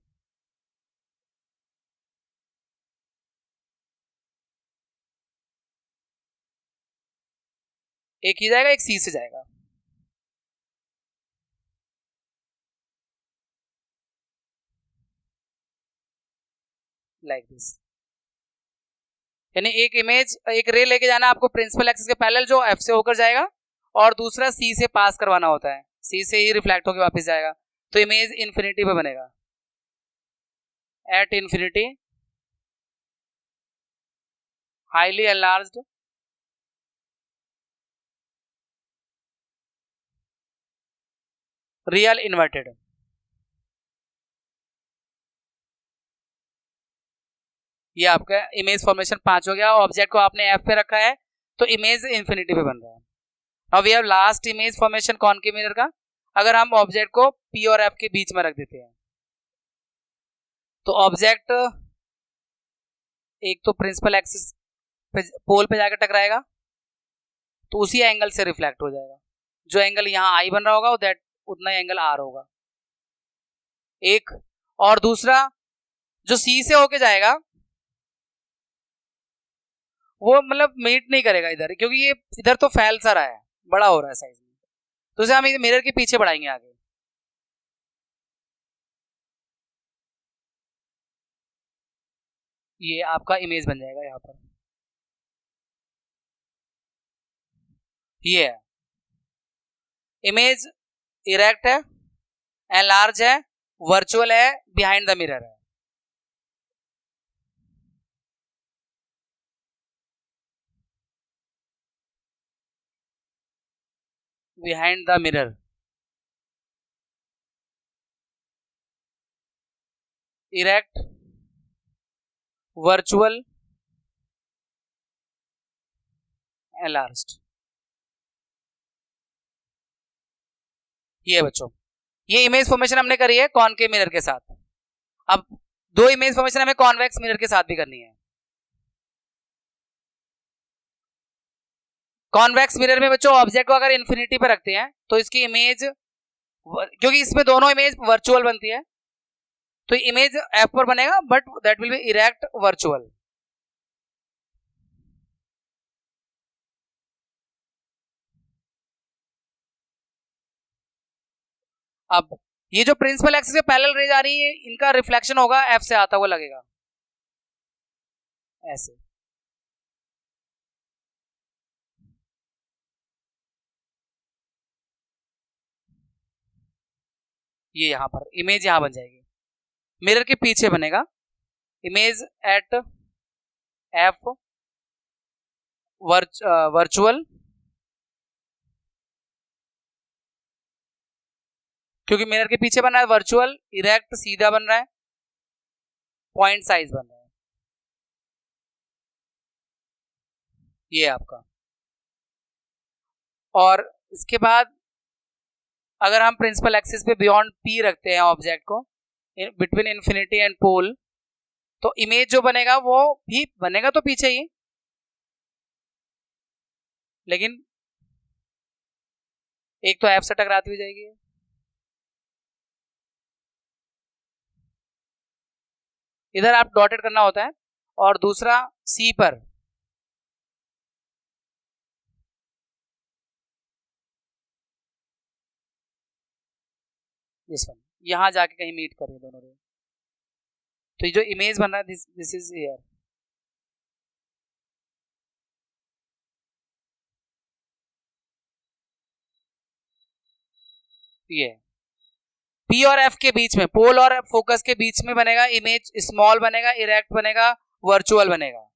एक ही जाएगा, एक सी से जाएगा। लाइक दिस, यानी एक इमेज, एक रे लेके जाना आपको प्रिंसिपल एक्सिस के पैरेलल जो एफ से होकर जाएगा, और दूसरा सी से पास करवाना होता है, सी से ही रिफ्लेक्ट होकर वापस जाएगा, तो इमेज इन्फिनिटी पे बनेगा। At infinity highly enlarged real inverted. ये आपका इमेज फॉर्मेशन 5 हो गया। ऑब्जेक्ट को आपने एफ पे रखा है तो इमेज इन्फिनिटी पे बन रहा है। अब we have last image formation concave mirror का। अगर हम ऑब्जेक्ट को पी और एफ के बीच में रख देते हैं तो ऑब्जेक्ट एक तो प्रिंसिपल एक्सिस पे, पोल पे जाकर टकराएगा, तो उसी एंगल से रिफ्लेक्ट हो जाएगा। जो एंगल यहाँ आई बन रहा होगा दैट उतना ही एंगल आर होगा एक। और दूसरा जो सी से होके जाएगा वो मतलब मीट नहीं करेगा इधर, क्योंकि ये इधर तो फैल सा रहा है, बड़ा हो रहा है साइज में, तो उसे हम मिरर के पीछे बढ़ाएंगे आगे। ये आपका इमेज बन जाएगा यहाँ पर। ये है इमेज, इरेक्ट है, एनलार्ज है, वर्चुअल है, बिहाइंड द मिरर है। Behind the mirror, erect, virtual, enlarged. ये बच्चों, ये इमेज फॉर्मेशन हमने करी है कॉनकेव मिरर के साथ। अब दो इमेज फॉर्मेशन हमें कॉन्वेक्स मिरर के साथ भी करनी है। कॉन्वेक्स मिरर में बच्चों ऑब्जेक्ट को अगर इन्फिनिटी पे रखते हैं तो इसकी इमेज, क्योंकि इसमें दोनों इमेज वर्चुअल बनती है, तो इमेज एफ पर बनेगा but that will be erect virtual. अब ये जो प्रिंसिपल एक्सिस के पैरेलल रेज आ रही है, इनका रिफ्लेक्शन होगा एफ से आता हुआ लगेगा ऐसे। ये यहां पर इमेज यहां बन जाएगी, मिरर के पीछे बनेगा इमेज एट एफ वर्चुअल, क्योंकि मिरर के पीछे बन रहा है वर्चुअल, इरेक्ट सीधा बन रहा है, पॉइंट साइज बन रहा है, ये आपका। और इसके बाद अगर हम प्रिंसिपल एक्सिस पे बियॉन्ड पी रखते हैं ऑब्जेक्ट को बिटवीन इन्फिनिटी एंड पोल, तो इमेज जो बनेगा वो भी बनेगा तो पीछे ही, लेकिन एक तो एफ से टकराती हुई जाएगी, इधर आप डॉटेड करना होता है, और दूसरा सी पर दिस वन, यहां जाके कहीं मीट करें दोनों रे। तो ये जो इमेज बन रहा है दिस इज हियर, ये पी और एफ के बीच में, पोल और फोकस के बीच में बनेगा इमेज, स्मॉल बनेगा, इरेक्ट बनेगा, वर्चुअल बनेगा,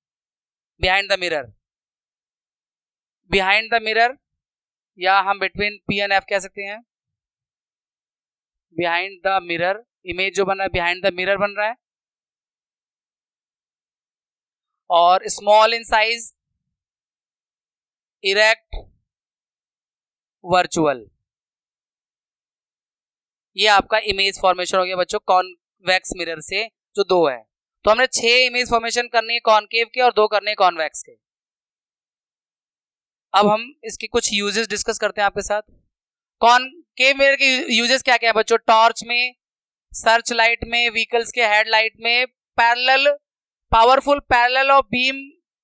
behind the mirror, behind the mirror, या हम बिटवीन पी एंड एफ कह सकते हैं, बिहाइंड द मिरर, इमेज जो बन रहा है बिहाइंड द मिरर बन रहा है, और small in size, erect, virtual, ये आपका इमेज फॉर्मेशन हो गया बच्चों कॉन्वेक्स मिरर से, जो दो है। तो हमने 6 इमेज फॉर्मेशन करनी है कॉनकेव के और 2 करने कॉन्वेक्स के। अब हम इसके कुछ यूजेस डिस्कस करते हैं आपके साथ। कॉनकेव मिरर के यूजेस क्या क्या है बच्चों? टॉर्च में, सर्च लाइट में, व्हीकल्स के हेडलाइट में, पैरेलल, पावरफुल पैरेलल और बीम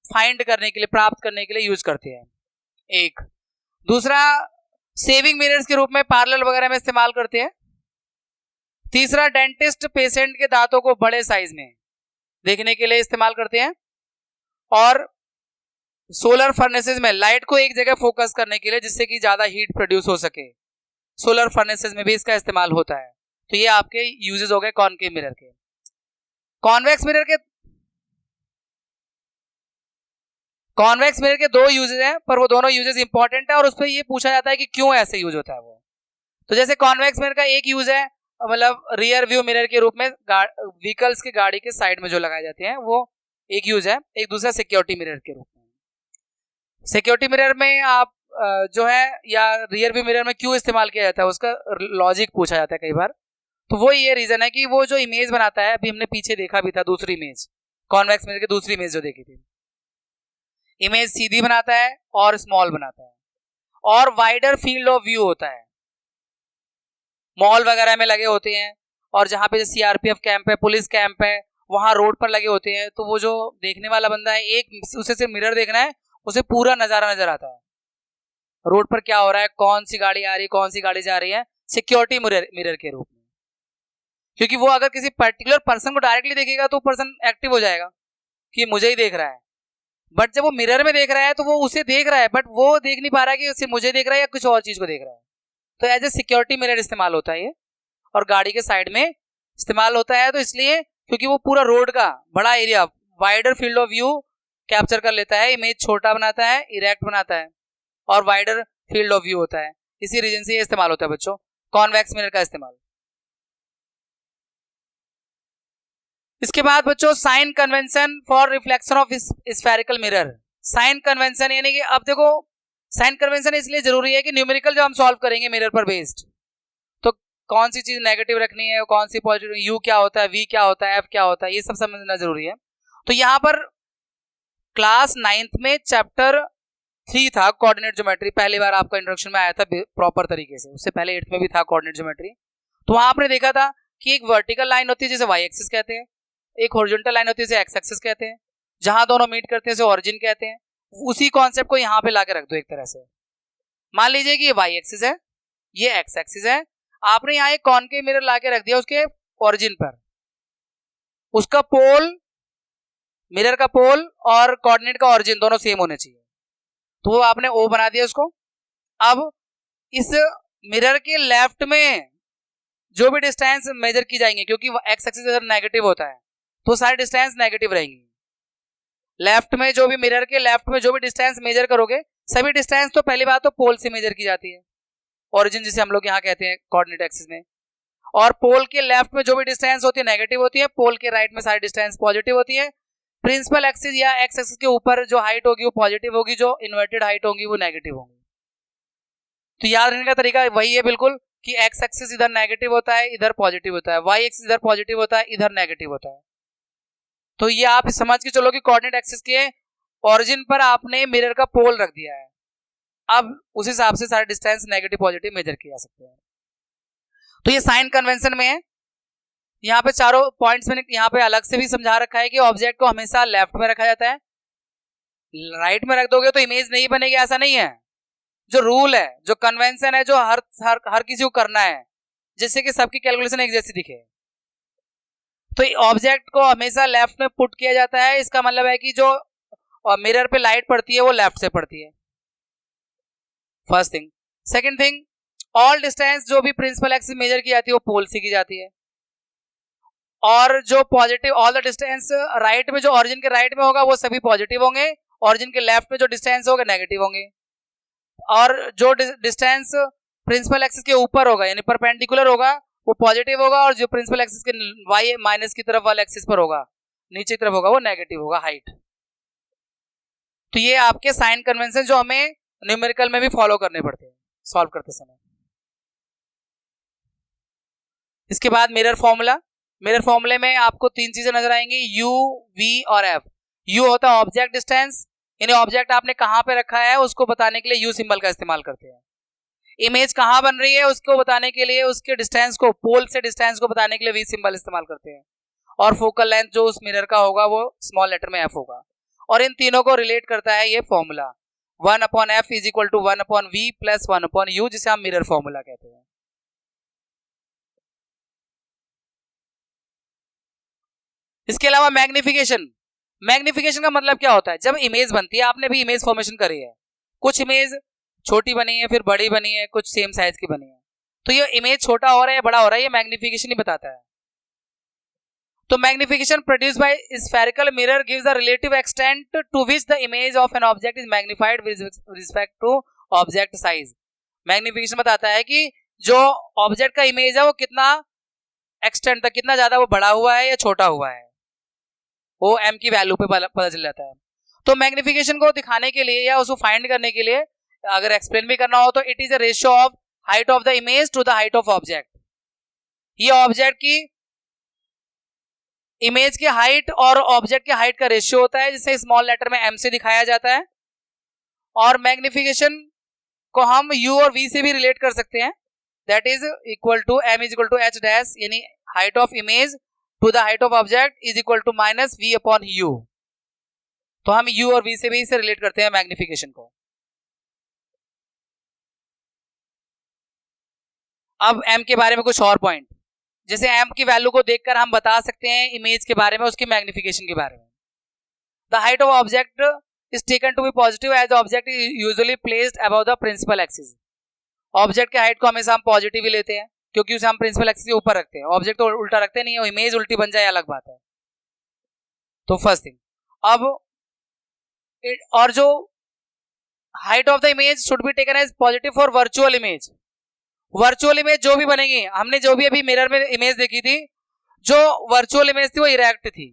फाइंड करने के लिए, प्राप्त करने के लिए यूज करते हैं एक। दूसरा, सेविंग मिरर्स के रूप में पैरेलल वगैरह में इस्तेमाल करते हैं। तीसरा, डेंटिस्ट पेशेंट के दांतों को बड़े साइज में देखने के लिए इस्तेमाल करते हैं। और सोलर फर्नेसेस में लाइट को एक जगह फोकस करने के लिए, जिससे कि ज्यादा हीट प्रोड्यूस हो सके, सोलर फर्नेसेस में भी इसका इस्तेमाल होता है। तो ये आपके यूजेस हो गए कॉनकेव मिरर के। कॉन्वेक्स मिरर के 2 यूजेस हैं, पर वो दोनों यूजेस इंपॉर्टेंट है, और उस पर ये पूछा जाता है कि क्यों ऐसे यूज होता है वो। तो जैसे कॉन्वेक्स मिरर का एक यूज है, मतलब रियर व्यू मिरर के रूप में व्हीकल्स के गाड़ी के साइड में जो लगाए जाते हैं, वो एक यूज है। एक दूसरा सिक्योरिटी मिरर के रूप में। सिक्योरिटी मिरर में आप जो है, या रियर व्यू मिरर में क्यों इस्तेमाल किया जाता है, उसका लॉजिक पूछा जाता है कई बार। तो वो ये रीजन है कि वो जो इमेज बनाता है, अभी हमने पीछे देखा भी था दूसरी इमेज, कॉन्वेक्स मिरर की दूसरी इमेज जो देखी थी, इमेज सीधी बनाता है और स्मॉल बनाता है, और वाइडर फील्ड ऑफ व्यू होता है। मॉल वगैरह में लगे होते हैं, और जहां पे सीआरपीएफ कैंप है, पुलिस कैंप है, वहां रोड पर लगे होते हैं, तो वो जो देखने वाला बंदा है, एक उसे से मिरर देखना है, उसे पूरा नजारा नजर आता है, रोड पर क्या हो रहा है, कौन सी गाड़ी आ रही है, कौन सी गाड़ी जा रही है, सिक्योरिटी मिरर के रूप में। क्योंकि वो अगर किसी पर्टिकुलर पर्सन को डायरेक्टली देखेगा तो पर्सन एक्टिव हो जाएगा कि मुझे ही देख रहा है, बट जब वो मिरर में देख रहा है तो वो उसे देख रहा है, बट वो देख नहीं पा रहा है कि उसे मुझे देख रहा है या कुछ और चीज को देख रहा है। तो एज ए सिक्योरिटी मिरर इस्तेमाल होता है ये, और गाड़ी के साइड में इस्तेमाल होता है। तो इसलिए क्योंकि वो पूरा रोड का बड़ा area, wider field of view capture कर लेता है, इमेज छोटा बनाता है, इरेक्ट बनाता है, और वाइडर फील्ड ऑफ व्यू होता है। इसी रीजन से ये इस्तेमाल होता है बच्चों, कॉन्वेक्स मिरर का इस्तेमाल। इसके बाद बच्चों, sign convention for reflection of spherical mirror. Sign convention यानी कि, अब देखो, साइन कन्वेंशन इसलिए जरूरी है कि न्यूमेरिकल जो हम सॉल्व करेंगे मिरर पर बेस्ड, तो कौन सी चीज नेगेटिव रखनी है, कौन सी पॉजिटिव, यू क्या होता है, वी क्या होता है, एफ क्या होता है, ये सब समझना जरूरी है। तो यहाँ पर क्लास 9th में चैप्टर 3 था कोऑर्डिनेट ज्योमेट्री, पहली बार आपका इंट्रोडक्शन में आया था प्रॉपर तरीके से, उससे पहले 8th में भी था कोऑर्डिनेट ज्योमेट्री। तो वहां आपने देखा था कि एक वर्टिकल लाइन होती है जिसे वाई एक्सिस कहते हैं, एक हॉरिजॉन्टल लाइन होती है जिसे एक्स एक्सिस कहते हैं, जहां दोनों मीट करते हैं उसे ऑरिजिन कहते हैं। उसी कॉन्सेप्ट को यहाँ पे लाके रख दो एक तरह से। मान लीजिए कि ये वाई एक्सिस है, ये एक्स एक्सिस है, आपने यहाँ एक कॉनकेव मिरर लाके रख दिया उसके ओरिजिन पर, उसका पोल, मिरर का पोल और कोऑर्डिनेट का ओरिजिन दोनों सेम होने चाहिए, तो वो आपने O बना दिया उसको। अब इस मिरर के लेफ्ट में जो भी डिस्टेंस मेजर की जाएंगे, क्योंकि एक्स एक्सिस अगर नेगेटिव होता है तो सारी डिस्टेंस नेगेटिव रहेंगी। लेफ्ट में जो भी, मिरर के लेफ्ट में जो भी डिस्टेंस मेजर करोगे, सभी डिस्टेंस तो पहली बात तो पोल से मेजर की जाती है, ओरिजिन जिसे हम लोग यहाँ कहते हैं कोऑर्डिनेट एक्सिस में। और पोल के लेफ्ट में जो भी डिस्टेंस होती है नेगेटिव होती है, पोल के राइट में सारी डिस्टेंस पॉजिटिव होती है। प्रिंसिपल एक्सिस या एक्स एक्सिस के ऊपर जो हाइट होगी वो पॉजिटिव होगी, जो इन्वर्टेड हाइट होगी वो नेगेटिव होगी। तो याद रखने का तरीका वही है बिल्कुल कि एक्स एक्सिस इधर नेगेटिव होता है, इधर पॉजिटिव होता है, वाई एक्सिस इधर पॉजिटिव होता है, इधर नेगेटिव होता है। तो ये आप समझ के चलो कि कोऑर्डिनेट एक्सिस के ओरिजिन पर आपने मिरर का पोल रख दिया है, अब उस हिसाब से सारे डिस्टेंस नेगेटिव पॉजिटिव मेजर किए जा सकते हैं। तो ये साइन कन्वेंशन में है। यहाँ पे चारों पॉइंट्स मैंने यहाँ पे अलग से भी समझा रखा है कि ऑब्जेक्ट को हमेशा लेफ्ट में रखा जाता है, राइट में रख दोगे तो इमेज नहीं बनेगी, ऐसा नहीं है। जो रूल है, जो कन्वेंशन है, जो हर किसी को करना है जिससे कि सबकी कैलकुलेशन एक जैसी दिखे, तो ऑब्जेक्ट को हमेशा लेफ्ट में पुट किया जाता है। इसका मतलब है कि जो मिरर पे लाइट पड़ती है वो लेफ्ट से पड़ती है, first thing. Second thing, all distance जो भी प्रिंसिपल एक्सिस मेजर की जाती है वो पोल से की जाती है, और जो positive, all the distance right में जो ओरिजिन के राइट में होगा वो सभी पॉजिटिव होंगे, ओरिजिन के लेफ्ट में जो डिस्टेंस होगा नेगेटिव होंगे। और जो डिस्टेंस प्रिंसिपल एक्सिस के ऊपर होगा यानी परपेंडिकुलर होगा वो पॉजिटिव होगा, और जो प्रिंसिपल एक्सिस के वाई माइनस की तरफ वाले एक्सिस पर होगा, नीचे की तरफ होगा, वो नेगेटिव होगा, हाइट। तो ये आपके साइन कन्वेंशन जो हमें न्यूमेरिकल में भी फॉलो करने पड़ते हैं सॉल्व करते समय। इसके बाद मिरर फॉर्मूला। मिरर फॉर्मूले में आपको तीन चीजें नजर आएंगी, U, V और F। U होता है ऑब्जेक्ट डिस्टेंस, यानी ऑब्जेक्ट आपने कहां पे रखा है उसको बताने के लिए U सिंबल का इस्तेमाल करते हैं। इमेज कहां बन रही है उसको बताने के लिए उसके डिस्टेंस को, पोल से डिस्टेंस को बताने के लिए V सिंबल इस्तेमाल करते हैं। और फोकल लेंथ जो उस मिरर का होगा वो स्मॉल लेटर में F होगा। और इन तीनों को रिलेट करता है ये formula 1/f is equal to 1/v plus 1/u, जिसे हम मिरर फॉर्मूला कहते हैं। इसके अलावा मैग्निफिकेशन। मैग्निफिकेशन का मतलब क्या होता है, जब इमेज बनती है, आपने भी इमेज फॉर्मेशन करी है, कुछ इमेज छोटी बनी है, फिर बड़ी बनी है, कुछ सेम साइज की बनी है, तो ये इमेज छोटा हो रहा है बड़ा हो रहा है, ये मैग्निफिकेशन ही बताता है। तो magnification produced by spherical mirror gives the relative extent to which the image of an object is magnified with respect to object size. Magnification बताता है कि जो ऑब्जेक्ट का इमेज है वो कितना एक्सटेंट तक, कितना ज्यादा वो बड़ा हुआ है या छोटा हुआ है, वो m की वैल्यू पे पता चल जाता है। तो मैग्निफिकेशन को दिखाने के लिए या उसको फाइंड करने के लिए अगर एक्सप्लेन भी करना हो तो it is a ratio of height of the image to the height of object. ये ऑब्जेक्ट की इमेज की हाइट और ऑब्जेक्ट की हाइट का रेशियो होता है, जिसे स्मॉल लेटर में m से दिखाया जाता है। और मैग्निफिकेशन को हम u और v से भी रिलेट कर सकते हैं, that is equal to m is equal to h dash, यानी height of image to the height of object is equal to minus v upon u। तो हम u और v से भी इसे रिलेट करते हैं मैग्निफिकेशन को। अब m के बारे में कुछ और पॉइंट, जैसे m की वैल्यू को देखकर हम बता सकते हैं इमेज के बारे में, उसकी मैग्निफिकेशन के बारे में। The height of object is taken to be positive as object is usually placed above the principal axis. Object के हाइट को हमेशा हम पॉजिटिव ही लेते हैं क्योंकि उसे हम प्रिंसिपल एक्सिस के ऊपर रखते हैं, ऑब्जेक्ट तो उल्टा रखते नहीं है, इमेज उल्टी बन जाए अलग बात है। तो फर्स्ट थिंग, अब और जो height of the image should be taken as positive for virtual image. Virtual image जो भी बनेगी, हमने जो भी अभी मिरर में इमेज देखी थी, जो वर्चुअल इमेज थी वो इरेक्ट थी,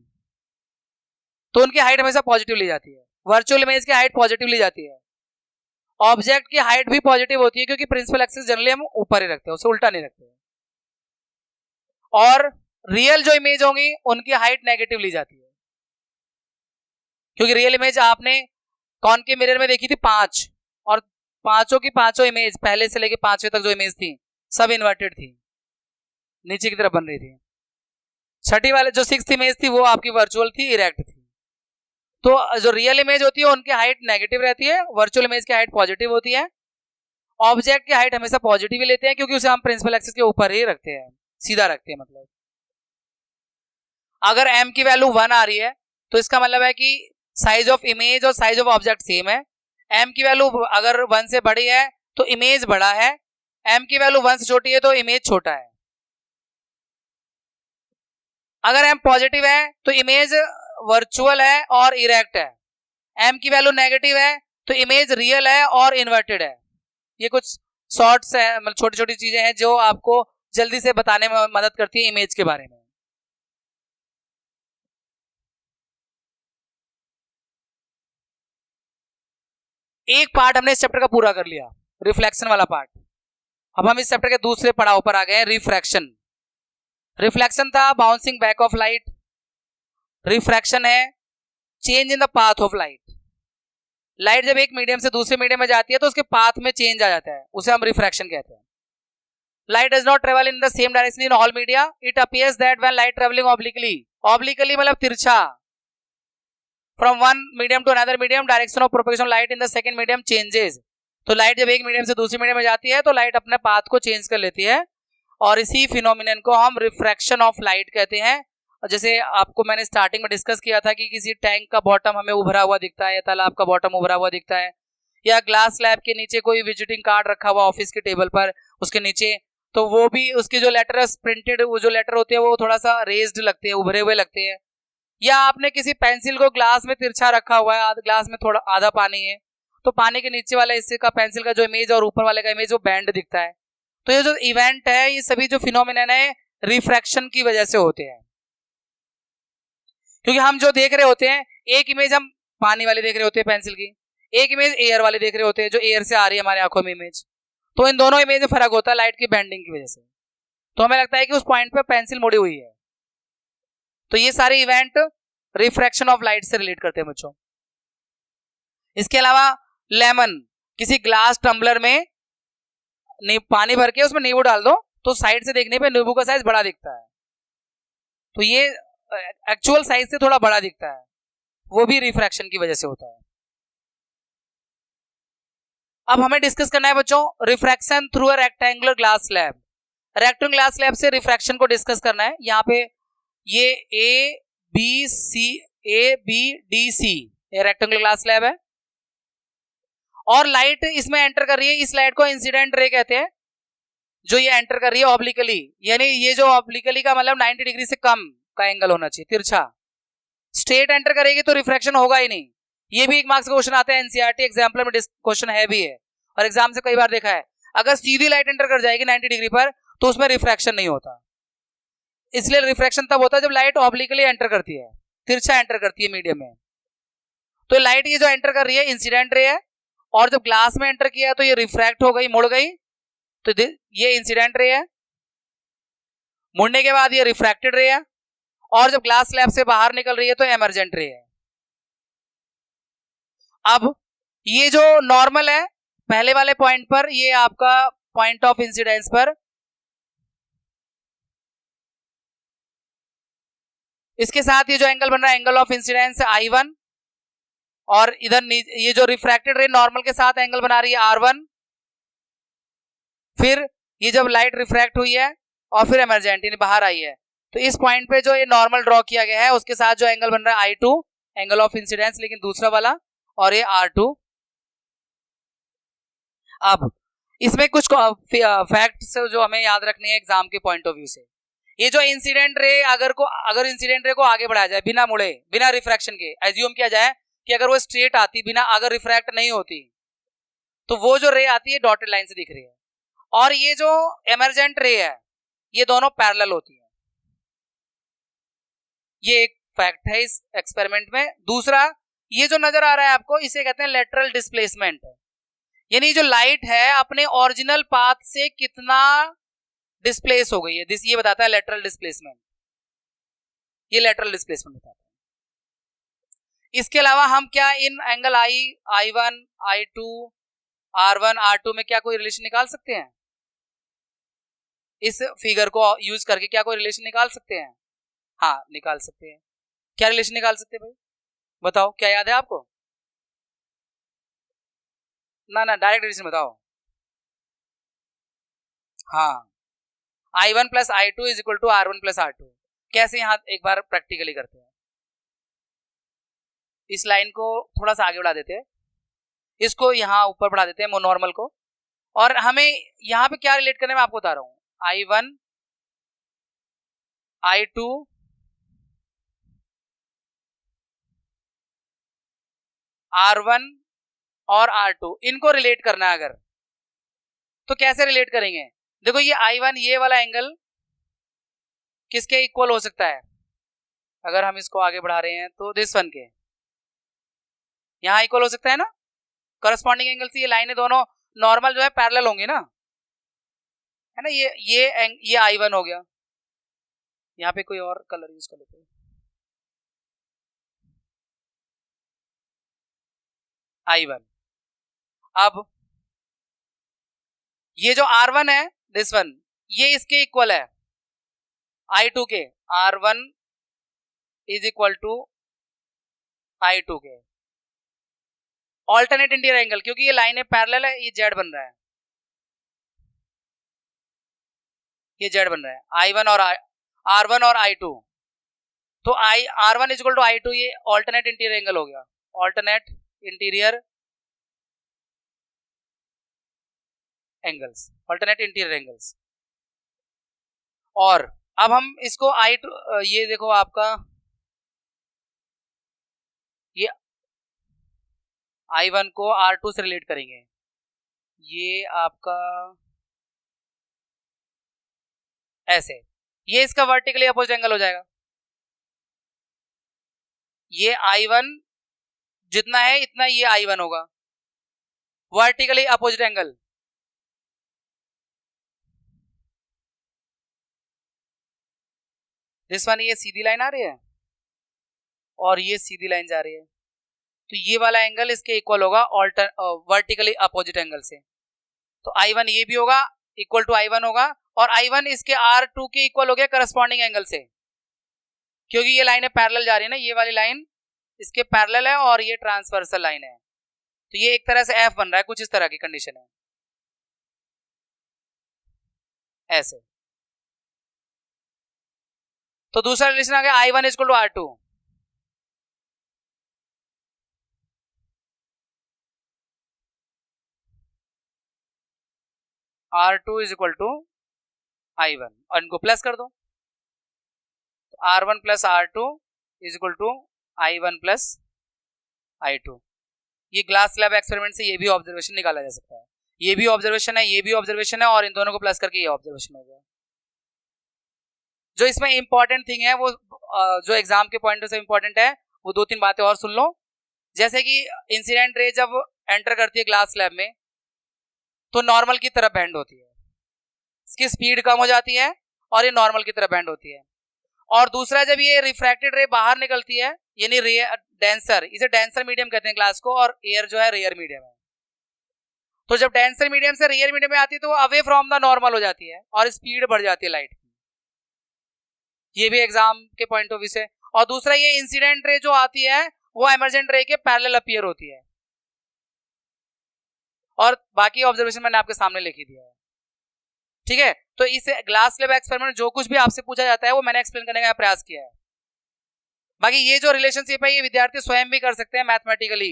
तो उनकी हाइट हमेशा पॉजिटिव ली जाती है। वर्चुअल इमेज की हाइट पॉजिटिव ली जाती है। ऑब्जेक्ट की हाइट भी पॉजिटिव होती है क्योंकि प्रिंसिपल एक्सिस जनरली हम ऊपर ही रखते हैं, उसे उल्टा नहीं रखते हैं। और रियल जो इमेज होंगी उनकी हाइट नेगेटिव ली जाती है, क्योंकि रियल इमेज आपने कॉनकेव मिरर में देखी थी 5, और पांचों की पांचों इमेज पहले से लेके 5वें तक जो इमेज थी सब इन्वर्टेड थी, नीचे की तरफ बन रही थी। छठी वाले जो 6th इमेज थी वो आपकी वर्चुअल थी, इरेक्ट थी। तो जो रियल इमेज होती है उनकी हाइट नेगेटिव रहती है, वर्चुअल इमेज की हाइट पॉजिटिव होती है। ऑब्जेक्ट की हाइट हमेशा पॉजिटिव ही लेते हैं क्योंकि उसे हम प्रिंसिपल एक्सिस के ऊपर ही रखते हैं, सीधा रखते हैं। मतलब अगर m की वैल्यू 1 आ रही है तो इसका मतलब है कि साइज ऑफ इमेज और साइज ऑफ ऑब्जेक्ट सेम है। m की वैल्यू अगर 1 से बड़ी है तो इमेज बड़ा है, m की वैल्यू 1 से छोटी है तो इमेज छोटा है। अगर m पॉजिटिव है तो इमेज वर्चुअल है और इरेक्ट है, m की वैल्यू नेगेटिव है तो इमेज रियल है और इन्वर्टेड है। ये कुछ शॉर्ट्स है, मतलब छोटी छोटी चीजें हैं जो आपको जल्दी से बताने में मदद करती है इमेज के बारे में। एक पार्ट हमने इस चैप्टर का पूरा कर लिया, रिफ्लेक्शन वाला पार्ट। अब हम इस चैप्टर के दूसरे पड़ाव पर आ गए हैं, रिफ्रैक्शन। रिफ्लेक्शन था bouncing back of light, refraction है change in the path of light. Light जब एक मीडियम से दूसरे मीडियम में जाती है तो उसके पाथ में चेंज आ जाता है, उसे हम रिफ्रैक्शन कहते हैं। Light does not travel in the same direction in all media, it appears that when light travelling obliquely, obliquely मतलब तिरछा, from one medium to another medium, direction of propagation light in the second medium changes. तो light जब एक medium से दूसरे medium में जाती है तो लाइट अपने पाथ को चेंज कर लेती है और इसी फिनोमिनन को हम रिफ्रैक्शन ऑफ लाइट कहते हैं। और जैसे आपको मैंने स्टार्टिंग में डिस्कस किया था कि किसी टैंक का बॉटम हमें उभरा हुआ दिखता है, तालाब का बॉटम उभरा हुआ दिखता है, या ग्लास स्लैब के नीचे कोई विजिटिंग कार्ड रखा हुआ ऑफिस के टेबल पर, उसके नीचे, तो वो भी उसके जो लेटर प्रिंटेड वो जो लेटर होते हैं वो थोड़ा सा रेज्ड लगते हैं, उभरे हुए लगते हैं। या आपने किसी पेंसिल को ग्लास में तिरछा रखा हुआ है, ग्लास में थोड़ा आधा पानी है, तो पानी के नीचे वाले हिस्से का पेंसिल का जो इमेज और ऊपर वाले का इमेज वो बैंड दिखता है। तो ये जो इवेंट है, ये सभी जो फिनोमिनन है रिफ्रैक्शन की वजह से होते हैं। क्योंकि हम जो देख रहे होते हैं, एक इमेज हम पानी वाली देख रहे होते हैं पेंसिल की, एक इमेज एयर वाली देख रहे होते हैं जो एयर से आ रही है हमारे आंखों में इमेज, तो इन दोनों इमेज में फर्क होता है लाइट की बेंडिंग की वजह से। तो हमें लगता है कि उस पॉइंट पे पेंसिल मुड़ी हुई है। तो ये सारे इवेंट रिफ्रैक्शन ऑफ लाइट से रिलेट करते हैं बच्चों। इसके अलावा लेमन, किसी ग्लास टम्बलर में पानी भर के उसमें नींबू डाल दो तो साइड से देखने पे नींबू का साइज बड़ा दिखता है, तो ये एक्चुअल साइज से थोड़ा बड़ा दिखता है, वो भी रिफ्रैक्शन की वजह से होता है। अब हमें डिस्कस करना है बच्चों refraction through a rectangular glass slab. Rectangular glass slab से रिफ्रैक्शन को डिस्कस करना है। यहाँ पे ये ए बी डी सी ये रेक्टेंगुलर ग्लास स्लैब है और लाइट इसमें एंटर कर रही है। इस लाइट को इंसिडेंट रे कहते हैं, जो ये एंटर कर रही है ऑब्लिकली, यानी ये जो ऑब्लिकली का मतलब 90 डिग्री से कम का एंगल होना चाहिए, तिरछा। स्ट्रेट एंटर करेगी तो रिफ्रैक्शन होगा ही नहीं। ये भी एक मार्क्स का क्वेश्चन आता है, एनसीईआरटी एग्जाम्पल में क्वेश्चन है भी है और एग्जाम से कई बार देखा है। अगर सीधी लाइट एंटर कर जाएगी 90 डिग्री पर तो उसमें रिफ्रैक्शन नहीं होता। इसलिए रिफ्रैक्शन तब होता है जब लाइट ऑब्लिकली एंटर करती है, तिरछा एंटर करती है मीडियम में। तो लाइट ये जो एंटर कर रही है इंसिडेंट रे है, और जब ग्लास में एंटर किया तो ये रिफ्रैक्ट हो गई, मुड़ गई, तो ये इंसिडेंट रे है। मुड़ने के बाद ये रिफ्रैक्टेड रे है, और जब ग्लास स्लैब से बाहर निकल रही है तो एमर्जेंट रे है। अब ये जो नॉर्मल है पहले वाले पॉइंट पर, ये आपका पॉइंट ऑफ इंसिडेंस पर, इसके साथ ये जो एंगल बन रहा है एंगल ऑफ इंसिडेंस I1, और इधर ये जो रिफ्रैक्टेड रे नॉर्मल के साथ एंगल बना रही है R1। फिर ये जब लाइट रिफ्रैक्ट हुई है और फिर एमर्जेंट यानी बाहर आई है, तो इस पॉइंट पे जो ये नॉर्मल ड्रॉ किया गया है उसके साथ जो एंगल बन रहा है I2 एंगल ऑफ इंसिडेंस, लेकिन दूसरा वाला, और ये R2। अब इसमें कुछ फैक्ट्स जो हमें याद रखने हैं एग्जाम के पॉइंट ऑफ व्यू से। ये जो इंसिडेंट रे अगर इंसिडेंट रे को आगे बढ़ाया जाए बिना मुड़े, बिना रिफ्रैक्शन के, एज्यूम किया जाए कि अगर वो स्ट्रेट आती बिना, अगर रिफ्रैक्ट नहीं होती, तो वो जो रे आती है डॉटेड लाइन से दिख रही है, और ये जो एमर्जेंट रे है ये दोनों पैरेलल होती है। ये एक फैक्ट है इस एक्सपेरिमेंट में। दूसरा, ये जो नजर आ रहा है आपको इसे कहते हैं लेटरल डिस्प्लेसमेंट, यानी जो लाइट है अपने ओरिजिनल पाथ से कितना डिस्प्लेस हो गई है, ये बताता है लेटरल डिस्प्लेसमेंट। ये लेटरल डिस्प्लेसमेंट बताता है। इसके अलावा हम क्या इन angle I1, I2, R1, R2 में क्या कोई रिलेशन निकाल सकते हैं? इस फिगर को यूज करके क्या कोई रिलेशन निकाल सकते हैं? हाँ, निकाल सकते हैं। क्या रिलेशन निकाल सकते हैं भाई, बताओ, क्या याद है आपको? ना डायरेक्ट रिलेशन बताओ। हाँ, I1 plus I2 is equal to R1 plus R2। कैसे, यहाँ एक बार प्रैक्टिकली करते हैं। इस लाइन को थोड़ा सा आगे बढ़ा देते हैं, इसको यहाँ ऊपर बढ़ा देते हैं नॉर्मल को, और हमें यहाँ पे क्या रिलेट करने में आपको बता रहा हूँ, I1 I2 R1 और R2 इनको रिलेट करना है। अगर तो कैसे रिलेट करेंगे, देखो ये I1 ये वाला एंगल किसके इक्वल हो सकता है, अगर हम इसको आगे बढ़ा रहे हैं तो दिस वन के यहाँ इक्वल हो सकता है ना, करस्पॉन्डिंग एंगल से ये लाइनें दोनों नॉर्मल जो है पैरेलल होंगी ना, है ना। ये I1 हो गया, यहाँ पे कोई और कलर यूज कर लेते हैं, I1। अब ये जो R1 है दिस वन, ये इसके इक्वल है I2 के, R1 is equal to I2 के ऑल्टरनेट इंटीरियर एंगल, क्योंकि ये लाइनें पैरेलल है, ये जेड बन रहा है, ये जेड बन रहा है I1 और R1 और I2, तो R1 is equal to I2, ये ऑल्टरनेट इंटीरियर एंगल हो गया, alternate interior angles, alternate interior angles. और अब हम इसको I2, ये देखो आपका ये I1 को R2 से रिलेट करेंगे, ये आपका ऐसे, ये इसका वर्टिकली अपोजिट एंगल हो जाएगा, ये I1 जितना है इतना ये I1 होगा, vertically opposite angle. This one, ये सीधी लाइन आ रही है और ये सीधी लाइन जा रही है, तो ये वाला एंगल इसके इक्वल होगा वर्टिकली अपोजिट एंगल से, तो I1 ये भी होगा इक्वल टू I1 होगा, और I1 इसके R2 के इक्वल हो गया करस्पॉन्डिंग एंगल से, क्योंकि ये लाइनें पैरेलल जा रही है ना, ये वाली लाइन इसके पैरेलल है और ये ट्रांसवर्सल लाइन है, तो ये एक तरह से F बन रहा है, कुछ इस तरह की कंडीशन है ऐसे। तो दूसरा रिलेशन आ गया I1 equal to R2, R2 is equal to I1, और इनको प्लस कर दो, तो R1 plus R2 is equal to I1 plus I2। ये ग्लास स्लैब एक्सपेरिमेंट से ये भी ऑब्जर्वेशन निकाला जा सकता है, ये भी ऑब्जर्वेशन है, ये भी ऑब्जर्वेशन है, और इन दोनों को प्लस करके ये ऑब्जर्वेशन हो गया। जो इसमें इंपॉर्टेंट थिंग है वो जो एग्जाम के पॉइंट से इंपॉर्टेंट है, वो दो तीन बातें और सुन लो। जैसे कि इंसिडेंट रे जब एंटर करती है ग्लास स्लैब में तो नॉर्मल की तरफ बेंड होती है, इसकी स्पीड कम हो जाती है और ये नॉर्मल की तरफ बेंड होती है। और दूसरा, जब ये रिफ्रैक्टेड रे बाहर निकलती है, यानी डेंसर, इसे डेंसर मीडियम कहते हैं ग्लास को, और एयर जो है रेयर मीडियम है, तो जब डेंसर मीडियम से रेयर मीडियम में आती है तो वो अवे फ्रॉम द नॉर्मल हो जाती है और स्पीड बढ़ जाती है लाइट की, ये भी एग्जाम के पॉइंट ऑफ व्यू से। और दूसरा, ये इंसिडेंट रे जो आती है वो इमर्जेंट रे के पैरेलल अपीयर होती है, और बाकी ऑब्जर्वेशन मैंने आपके सामने लिख ही दिया है, ठीक है। तो इस ग्लास स्लैब एक्सपेरिमेंट जो कुछ भी आपसे पूछा जाता है वो मैंने एक्सप्लेन करने का प्रयास किया है। बाकी ये जो रिलेशनशिप है ये विद्यार्थी स्वयं भी कर सकते हैं मैथमेटिकली,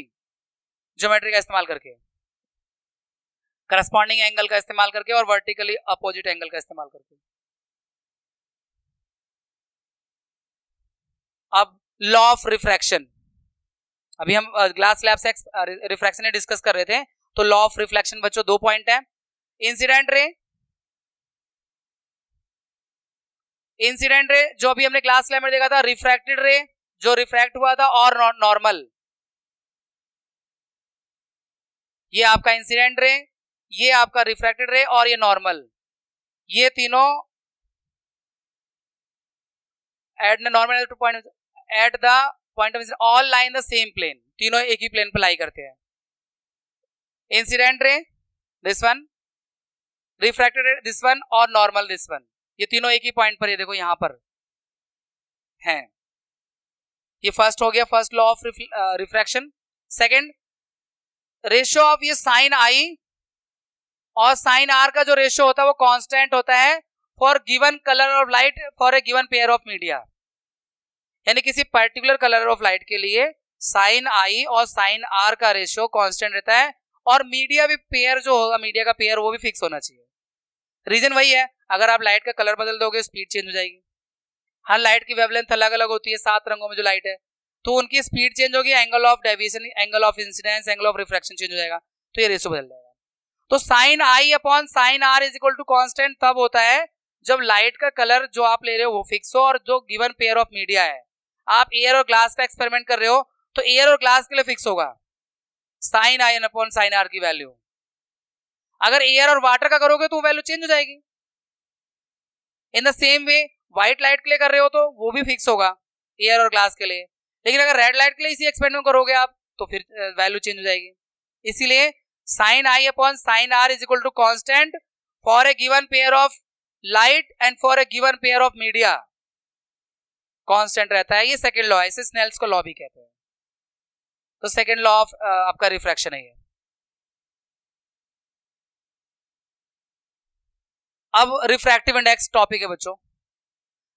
ज्योमेट्री का इस्तेमाल करके, करस्पॉन्डिंग एंगल का इस्तेमाल करके और वर्टिकली अपोजिट एंगल का इस्तेमाल करके। अब लॉ ऑफ रिफ्रैक्शन, अभी हम ग्लास स्लैब से रिफ्रैक्शन डिस्कस कर रहे थे, तो लॉ ऑफ रिफ्लेक्शन बच्चों दो पॉइंट है, इंसिडेंट रे, इंसिडेंट रे जो अभी हमने क्लास स्लैब में देखा था, रिफ्रैक्टेड रे जो रिफ्रैक्ट हुआ था, और नॉर्मल, ये आपका इंसिडेंट रे, ये आपका रिफ्रैक्टेड रे, और ये नॉर्मल, ये तीनों at the normal point at the point of all line the same plane, तीनों एक ही प्लेन पर लाई करते हैं। Incident ray this one, refracted रे दिस वन, और नॉर्मल दिस वन, ये तीनों एक ही पॉइंट पर, ये देखो यहां पर हैं। ये फर्स्ट हो गया, first law of refraction. Second, ratio of ये साइन आई और साइन आर का जो रेशियो होता है वो कांस्टेंट होता है for given colour of light for a given pair of media, यानी किसी पर्टिकुलर कलर ऑफ लाइट के लिए साइन आई और साइन आर का रेशियो कांस्टेंट रहता है, और मीडिया भी पेयर जो होगा, मीडिया का पेयर वो भी फिक्स होना चाहिए। रीजन वही है, अगर आप लाइट का कलर बदल दोगे स्पीड चेंज हो जाएगी। हर लाइट की वेवलेंथ अलग अलग होती है, 7 रंगों में जो लाइट है, तो उनकी स्पीड चेंज होगी, angle of deviation, angle of incidence, angle of refraction change हो जाएगा, तो ये रेशियो बदल जाएगा। तो sine I upon sine r is equal to constant तब होता है जब लाइट का कलर जो आप ले रहे हो वो फिक्स हो और जो गिवन पेयर ऑफ मीडिया है, आप एयर और ग्लास का एक्सपेरिमेंट कर रहे हो तो एयर और ग्लास के लिए फिक्स होगा साइन आई अपॉन साइन आर की वैल्यू। अगर एयर और वाटर का करोगे तो वैल्यू चेंज हो जाएगी। In the same way white light के लिए कर रहे हो तो वो भी फिक्स होगा एयर और ग्लास के लिए, लेकिन अगर रेड लाइट के लिए इसी एक्सपेरिमेंट करोगे आप तो फिर वैल्यू चेंज हो जाएगी। इसीलिए sine I upon sine r is equal to constant for a given pair of light and for a given pair of media constant रहता है। ये सेकंड लॉ है, इसे स्नेल्स का लॉ भी कहते हैं। तो सेकंड लॉ ऑफ आपका रिफ्रैक्शन है ये। अब रिफ्रैक्टिव इंडेक्स टॉपिक है बच्चों।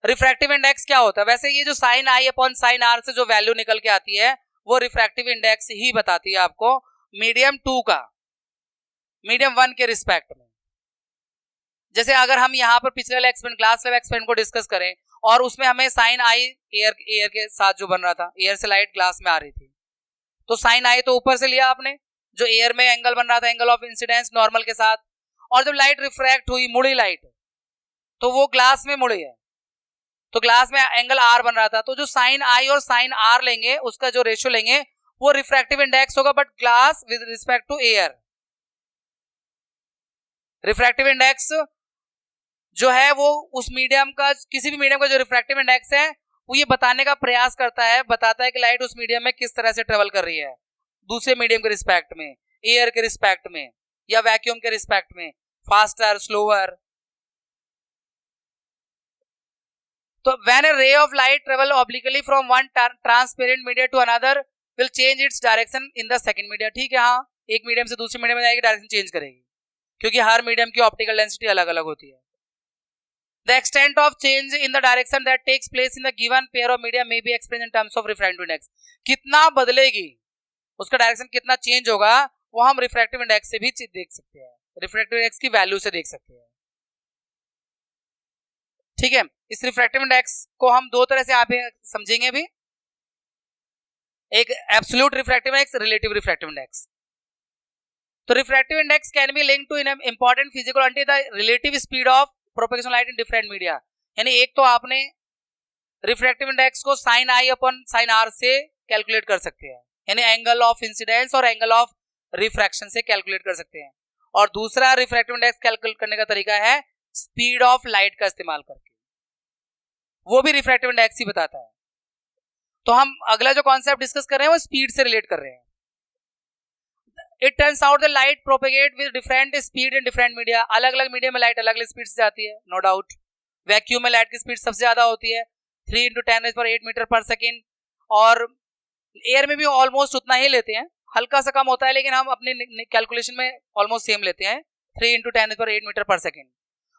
रिफ्रैक्टिव इंडेक्स क्या होता है? वैसे ये जो sine I upon sine are से जो वैल्यू निकल के आती है वो रिफ्रैक्टिव इंडेक्स ही बताती है आपको मीडियम 2 का मीडियम 1 के रिस्पेक्ट में। जैसे अगर हम यहाँ पर पिछले वाले एक्सपेरिमेंट, ग्लास स्लैब एक्सपेरिमेंट को डिस्कस करें और उसमें हमें साइन आई एयर के साथ जो बन रहा था, एयर से लाइट ग्लास में आ रही थी, तो साइन आई तो ऊपर से लिया आपने, जो एयर में एंगल बन रहा था एंगल ऑफ इंसिडेंस नॉर्मल के साथ, और जब लाइट रिफ्रैक्ट हुई, मुड़ी लाइट, तो वो ग्लास में मुड़ी है, तो ग्लास में एंगल आर बन रहा था, तो जो साइन आई और साइन आर लेंगे उसका जो रेशियो लेंगे वो रिफ्रैक्टिव इंडेक्स होगा, but glass with respect to air. Refractive index जो है वो उस मीडियम का, किसी भी मीडियम का जो रिफ्रैक्टिव इंडेक्स है वो ये बताने का प्रयास करता है, बताता है कि लाइट उस मीडियम में किस तरह से ट्रेवल कर रही है दूसरे मीडियम के रिस्पेक्ट में, एयर के रिस्पेक्ट में या वैक्यूम के रिस्पेक्ट में, फास्टर स्लोअर। तो when a ray of light travel obliquely from one transparent media to another will change its direction in the second media. ठीक है, हाँ, एक मीडियम से दूसरे मीडियम में जाएगी, डायरेक्शन चेंज करेगी, क्योंकि हर मीडियम की ऑप्टिकल डेंसिटी अलग अलग होती है। The extent of change in the direction that takes place in the given pair of media may be expressed in terms of refractive index। कितना बदलेगी, उसका डायरेक्शन कितना चेंज होगा, वो हम रिफ्रैक्टिव इंडेक्स से भी देख सकते हैं, रिफ्रैक्टिव इंडेक्स की वैल्यू से देख सकते हैं। ठीक है, इस रिफ्रैक्टिव इंडेक्स को हम दो तरह से यहाँ पे समझेंगे अभी, एक absolute refractive index, relative refractive index. तो refractive index can be linked to in important physical quantity the relative speed of propagation light in different media. यानी एक तो आपने रिफ्रैक्टिव इंडेक्स को sine I upon sine are से calculate कर सकते हैं, यानी एंगल ऑफ इंसिडेंस और एंगल ऑफ रिफ्रैक्शन से कैलकुलेट कर सकते हैं, और दूसरा रिफ्रैक्टिव इंडेक्स कैलकुलेट करने का तरीका है स्पीड ऑफ लाइट का इस्तेमाल करके, वो भी रिफ्रैक्टिव इंडेक्स ही बताता है। तो हम अगला जो कॉन्सेप्ट डिस्कस कर रहे हैं वो स्पीड से रिलेट कर रहे हैं। It turns out the light propagate with different speed in different media। अलग अलग मीडिया में लाइट अलग अलग स्पीड से जाती है, नो डाउट। वैक्यूम में लाइट की स्पीड सबसे ज्यादा होती है 3 × 10⁸ मीटर पर सेकेंड, और एयर में भी ऑलमोस्ट उतना ही लेते हैं, हल्का सा कम होता है, लेकिन हम अपने कैलकुलेशन में ऑलमोस्ट सेम लेते हैं 3 × 10⁸ मीटर पर सेकेंड।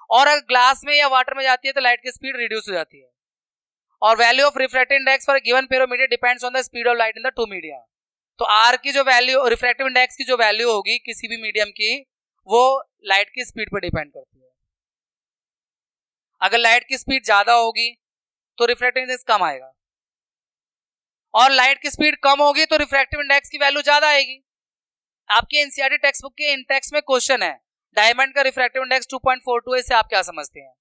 और अगर ग्लास में या वाटर में जाती है तो लाइट की स्पीड रिड्यूस हो जाती है। और value of refractive index for given pair of media depends on the speed of light in the two media. तो आर की जो वैल्यू, रिफ्रैक्टिव इंडेक्स की जो वैल्यू होगी किसी भी मीडियम की, वो लाइट की स्पीड पर डिपेंड करती है। अगर लाइट की स्पीड ज्यादा होगी तो रिफ्रैक्टिव इंडेक्स कम आएगा, और लाइट की स्पीड कम होगी तो रिफ्रैक्टिव इंडेक्स की वैल्यू ज्यादा आएगी। आपके एनसीईआरटी टेक्स्ट बुक के इंडेक्स में क्वेश्चन है डायमंड का रिफ्रैक्टिव इंडेक्स 2.42 है, इससे आप क्या समझते हैं?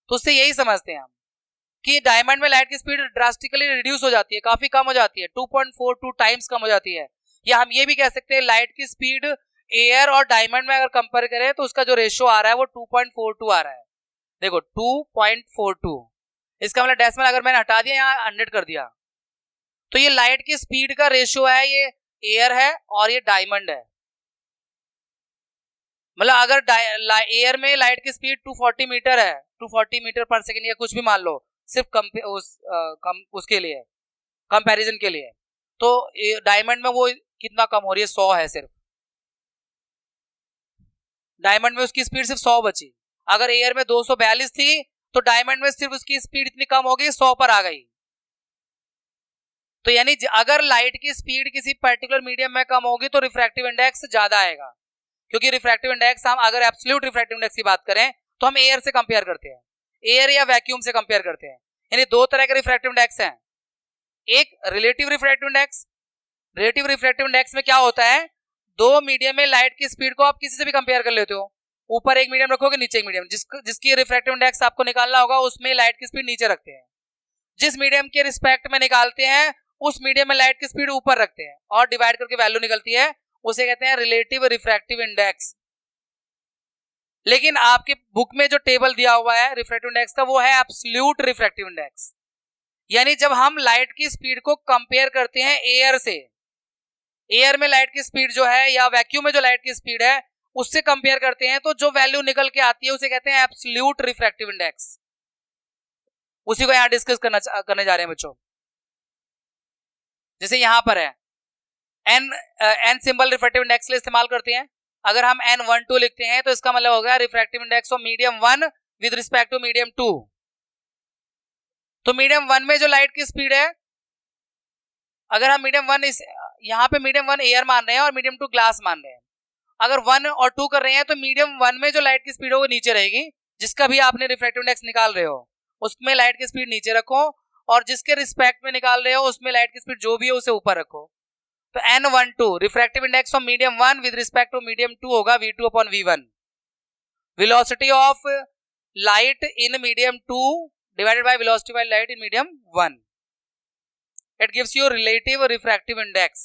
तो उससे यही समझते हैं हम कि डायमंड में लाइट की स्पीड ड्रास्टिकली रिड्यूस हो जाती है, काफी कम हो जाती है, 2.42 टाइम्स कम हो जाती है। या हम ये भी कह सकते हैं लाइट की स्पीड एयर और डायमंड में अगर कंपेयर करें तो उसका जो रेशियो आ रहा है वो 2.42 आ रहा है। देखो 2.42, इसका मतलब डेसिमल अगर मैंने हटा दिया, यहाँ 100 कर दिया, तो ये लाइट की स्पीड का रेशियो है, ये एयर है और ये डायमंड है। मतलब अगर एयर में लाइट की स्पीड 240 मीटर है, 240 मीटर पर सेकेंड या कुछ भी मान लो, सिर्फ उसके लिए, कंपैरिजन के लिए, तो डायमंड में वो कितना कम हो रही है, 100 है सिर्फ। डायमंड में उसकी स्पीड सिर्फ 100 बची। अगर एयर में 242 थी तो डायमंड में सिर्फ उसकी स्पीड इतनी कम हो गई, 100 पर आ गई। तो यानी अगर लाइट की स्पीड किसी पर्टिकुलर मीडियम में कम होगी तो रिफ्रैक्टिव इंडेक्स ज्यादा आएगा, क्योंकि रिफ्रैक्टिव इंडेक्स हम अगर एब्सोल्यूट रिफ्रैक्टिव इंडेक्स की बात करें तो हम एयर से कंपेयर करते हैं, एयर या वैक्यूम से कंपेयर करते हैं। यानी दो तरह के रिफ्रैक्टिव इंडेक्स हैं, एक relative refractive index. Relative refractive index में क्या होता है, दो मीडियम में लाइट की स्पीड को आप किसी से भी कंपेयर कर लेते हो, ऊपर एक मीडियम रखोगे नीचे एक मीडियम, जिसकी रिफ्रैक्टिव इंडेक्स आपको निकालना होगा उसमें लाइट की स्पीड नीचे रखते हैं, जिस मीडियम के रिस्पेक्ट में निकालते हैं उस मीडियम में लाइट की स्पीड ऊपर रखते हैं और डिवाइड करके वैल्यू निकलती है, उसे कहते हैं रिलेटिव रिफ्रैक्टिव इंडेक्स। लेकिन आपके बुक में जो टेबल दिया हुआ है रिफ्रैक्टिव इंडेक्स का वो है एब्सोल्यूट रिफ्रैक्टिव इंडेक्स। यानी जब हम लाइट की स्पीड को कंपेयर करते हैं एयर से, एयर में लाइट की स्पीड जो है या वैक्यूम में जो लाइट की स्पीड है उससे कंपेयर करते हैं, तो जो वैल्यू निकल के आती है उसे कहते हैं एब्सोल्यूट रिफ्रैक्टिव इंडेक्स। उसी को यहां डिस्कस करने जा रहे हैं बच्चों। जैसे यहां पर है एन सिंबल रिफ्रैक्टिव इंडेक्स के लिए इस्तेमाल करते हैं। अगर हम N12 लिखते हैं तो इसका मतलब होगा refractive index of medium 1 with respect to medium 2। तो मीडियम 1 में जो लाइट की स्पीड है, अगर हम मीडियम 1 यहाँ पे मीडियम 1 एयर मान रहे हैं और मीडियम 2 ग्लास मान रहे हैं, अगर 1 और 2 कर रहे हैं तो मीडियम 1 में जो लाइट की स्पीड हो वो नीचे रहेगी, जिसका भी आपने रिफ्रैक्टिव इंडेक्स निकाल रहे हो उसमें लाइट की स्पीड नीचे रखो, और जिसके रिस्पेक्ट में निकाल रहे हो उसमें लाइट की स्पीड जो भी है उसे ऊपर रखो। तो N12 refractive index of medium 1 with respect to medium 2 होगा V2 upon V1। Velocity of light in medium 2 divided by velocity of light in medium 1, it gives you relative refractive index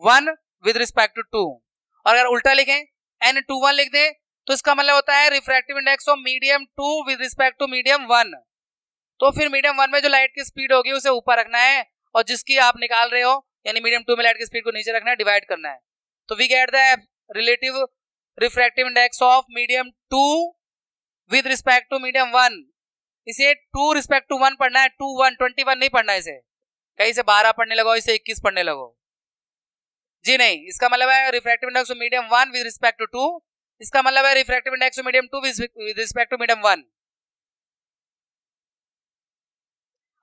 1 with respect to 2। और अगर उल्टा लिखें N21 लिख दें तो इसका मतलब होता है refractive index of medium 2 with respect to medium 1। तो फिर मीडियम 1 में जो लाइट की स्पीड होगी उसे ऊपर रखना है और जिसकी आप निकाल रहे हो यानी मीडियम 2 में लाइट की स्पीड को नीचे रखना है, डिवाइड करना है। तो we get the relative refractive index of medium 2 with respect to medium 1। इसे 2 रिस्पेक्ट टू 1 पढ़ना है, 21 नहीं पढ़ना है, इसे कहीं से 12 पढ़ने लगो, इसे 21 पढ़ने लगो जी नहीं। इसका मतलब है refractive index of medium 1 with respect to 2, इसका मतलब है refractive index of medium 2 with respect to medium 1।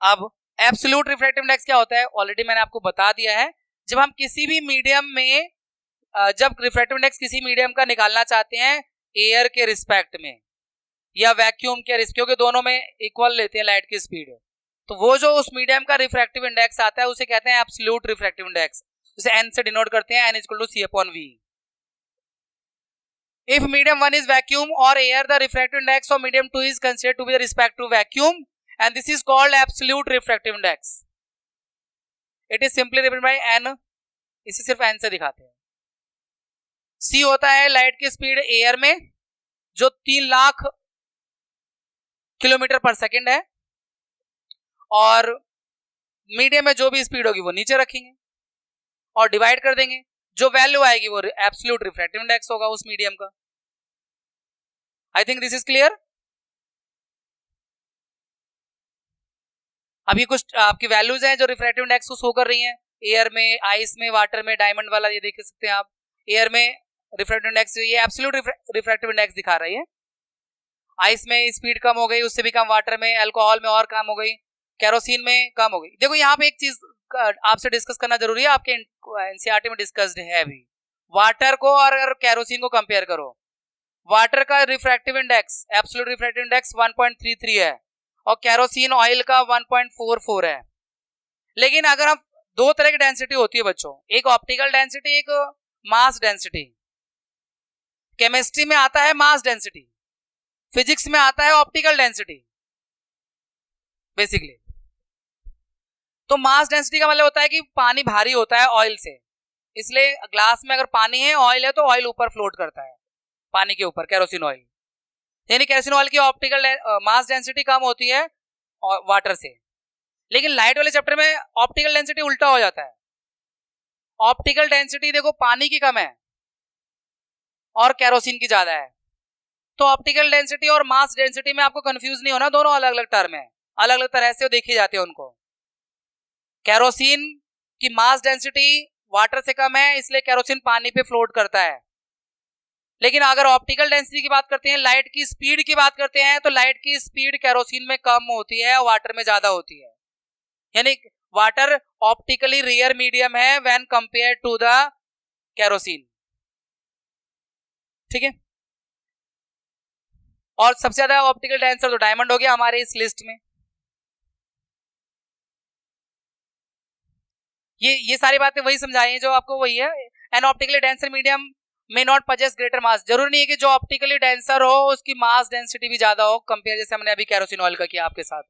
अब एब्सोल्यूट रिफ्रैक्टिव इंडेक्स क्या होता है, ऑलरेडी मैंने आपको बता दिया है। जब हम किसी भी मीडियम में जब रिफ्रैक्टिव इंडेक्स किसी मीडियम का निकालना चाहते हैं एयर के रिस्पेक्ट में या वैक्यूम के रिस्पेक्ट, क्योंकि दोनों में इक्वल लेते हैं लाइट की स्पीड, तो वो जो उस मीडियम का रिफ्रैक्टिव इंडेक्स आता है उसे कहते हैं एब्सोल्यूट रिफ्रैक्टिव इंडेक्स, उसे n से डिनोट करते हैं, n equal to C upon V। If medium 1 is vacuum or air, the refractive index of medium 2 is considered to be with respect to vacuum, and this is called absolute refractive index. It is simply represented by n, इसे सिर्फ n से दिखाते हैं। C होता है light की speed air में जो 3 लाख किलोमीटर पर सेकेंड है, और मीडियम में जो भी स्पीड होगी वो नीचे रखेंगे और डिवाइड कर देंगे, जो वैल्यू आएगी वो एब्सोल्यूट रिफ्रैक्टिव इंडेक्स होगा उस मीडियम का। I think this is clear. अभी कुछ आपकी वैल्यूज हैं जो रिफ्रैक्टिव इंडेक्स को शो कर रही हैं, एयर में, आइस में, वाटर में, डायमंड वाला ये देख सकते हैं आप। एयर में रिफ्रैक्टिव इंडेक्स ये एब्सोल्यूट रिफ्रैक्टिव इंडेक्स दिखा रही है, आइस में स्पीड कम हो गई, उससे भी कम वाटर में, अल्कोहल में और कम हो गई, केरोसिन में कम हो गई। देखो यहाँ पे एक चीज आपसे डिस्कस करना जरूरी है, आपके एनसीईआरटी में डिस्कस्ड है अभी। वाटर को और केरोसिन को कंपेयर करो, वाटर का refractive index absolute refractive index 1.33 है और केरोसिन ऑयल का 1.44 है। लेकिन अगर हम दो तरह की डेंसिटी होती है बच्चों, एक ऑप्टिकल डेंसिटी, एक मास डेंसिटी। केमिस्ट्री में आता है मास डेंसिटी, फिजिक्स में आता है ऑप्टिकल डेंसिटी बेसिकली। तो मास डेंसिटी का मतलब होता है कि पानी भारी होता है ऑयल से, इसलिए ग्लास में अगर पानी है, ऑयल है, तो ऑयल ऊपर फ्लोट करता है पानी के ऊपर, केरोसिन ऑयल। यानी केरोसिन ऑयल की ऑप्टिकल मास डेंसिटी कम होती है वाटर से। लेकिन लाइट वाले चैप्टर में ऑप्टिकल डेंसिटी उल्टा हो जाता है। ऑप्टिकल डेंसिटी देखो पानी की कम है और केरोसिन की ज्यादा है, तो ऑप्टिकल डेंसिटी और मास डेंसिटी में आपको कंफ्यूज नहीं होना, दोनों अलग अलग टर्म है, अलग अलग तरह से देखे जाते हैं उनको। केरोसिन की मास डेंसिटी वाटर से कम है, इसलिए केरोसिन पानी पे फ्लोट करता है, लेकिन अगर ऑप्टिकल डेंसिटी की बात करते हैं, लाइट की स्पीड की बात करते हैं, तो लाइट की स्पीड केरोसिन में कम होती है, वाटर में ज्यादा होती है। यानी वाटर ऑप्टिकली रेयर मीडियम है when compare to the kerosene. ठीक है, और सबसे ज्यादा ऑप्टिकल डेंसर तो डायमंड हो गया हमारे इस लिस्ट में। ये सारी बातें वही समझाई हैं जो आपको वही है। An optically denser medium may not possess greater mass, जरूरी नहीं है कि जो ऑप्टिकली डेंसर हो उसकी मास डेंसिटी भी ज्यादा हो, कंपेयर जैसे हमने अभी कैरोसिन ऑयल का किया आपके साथ।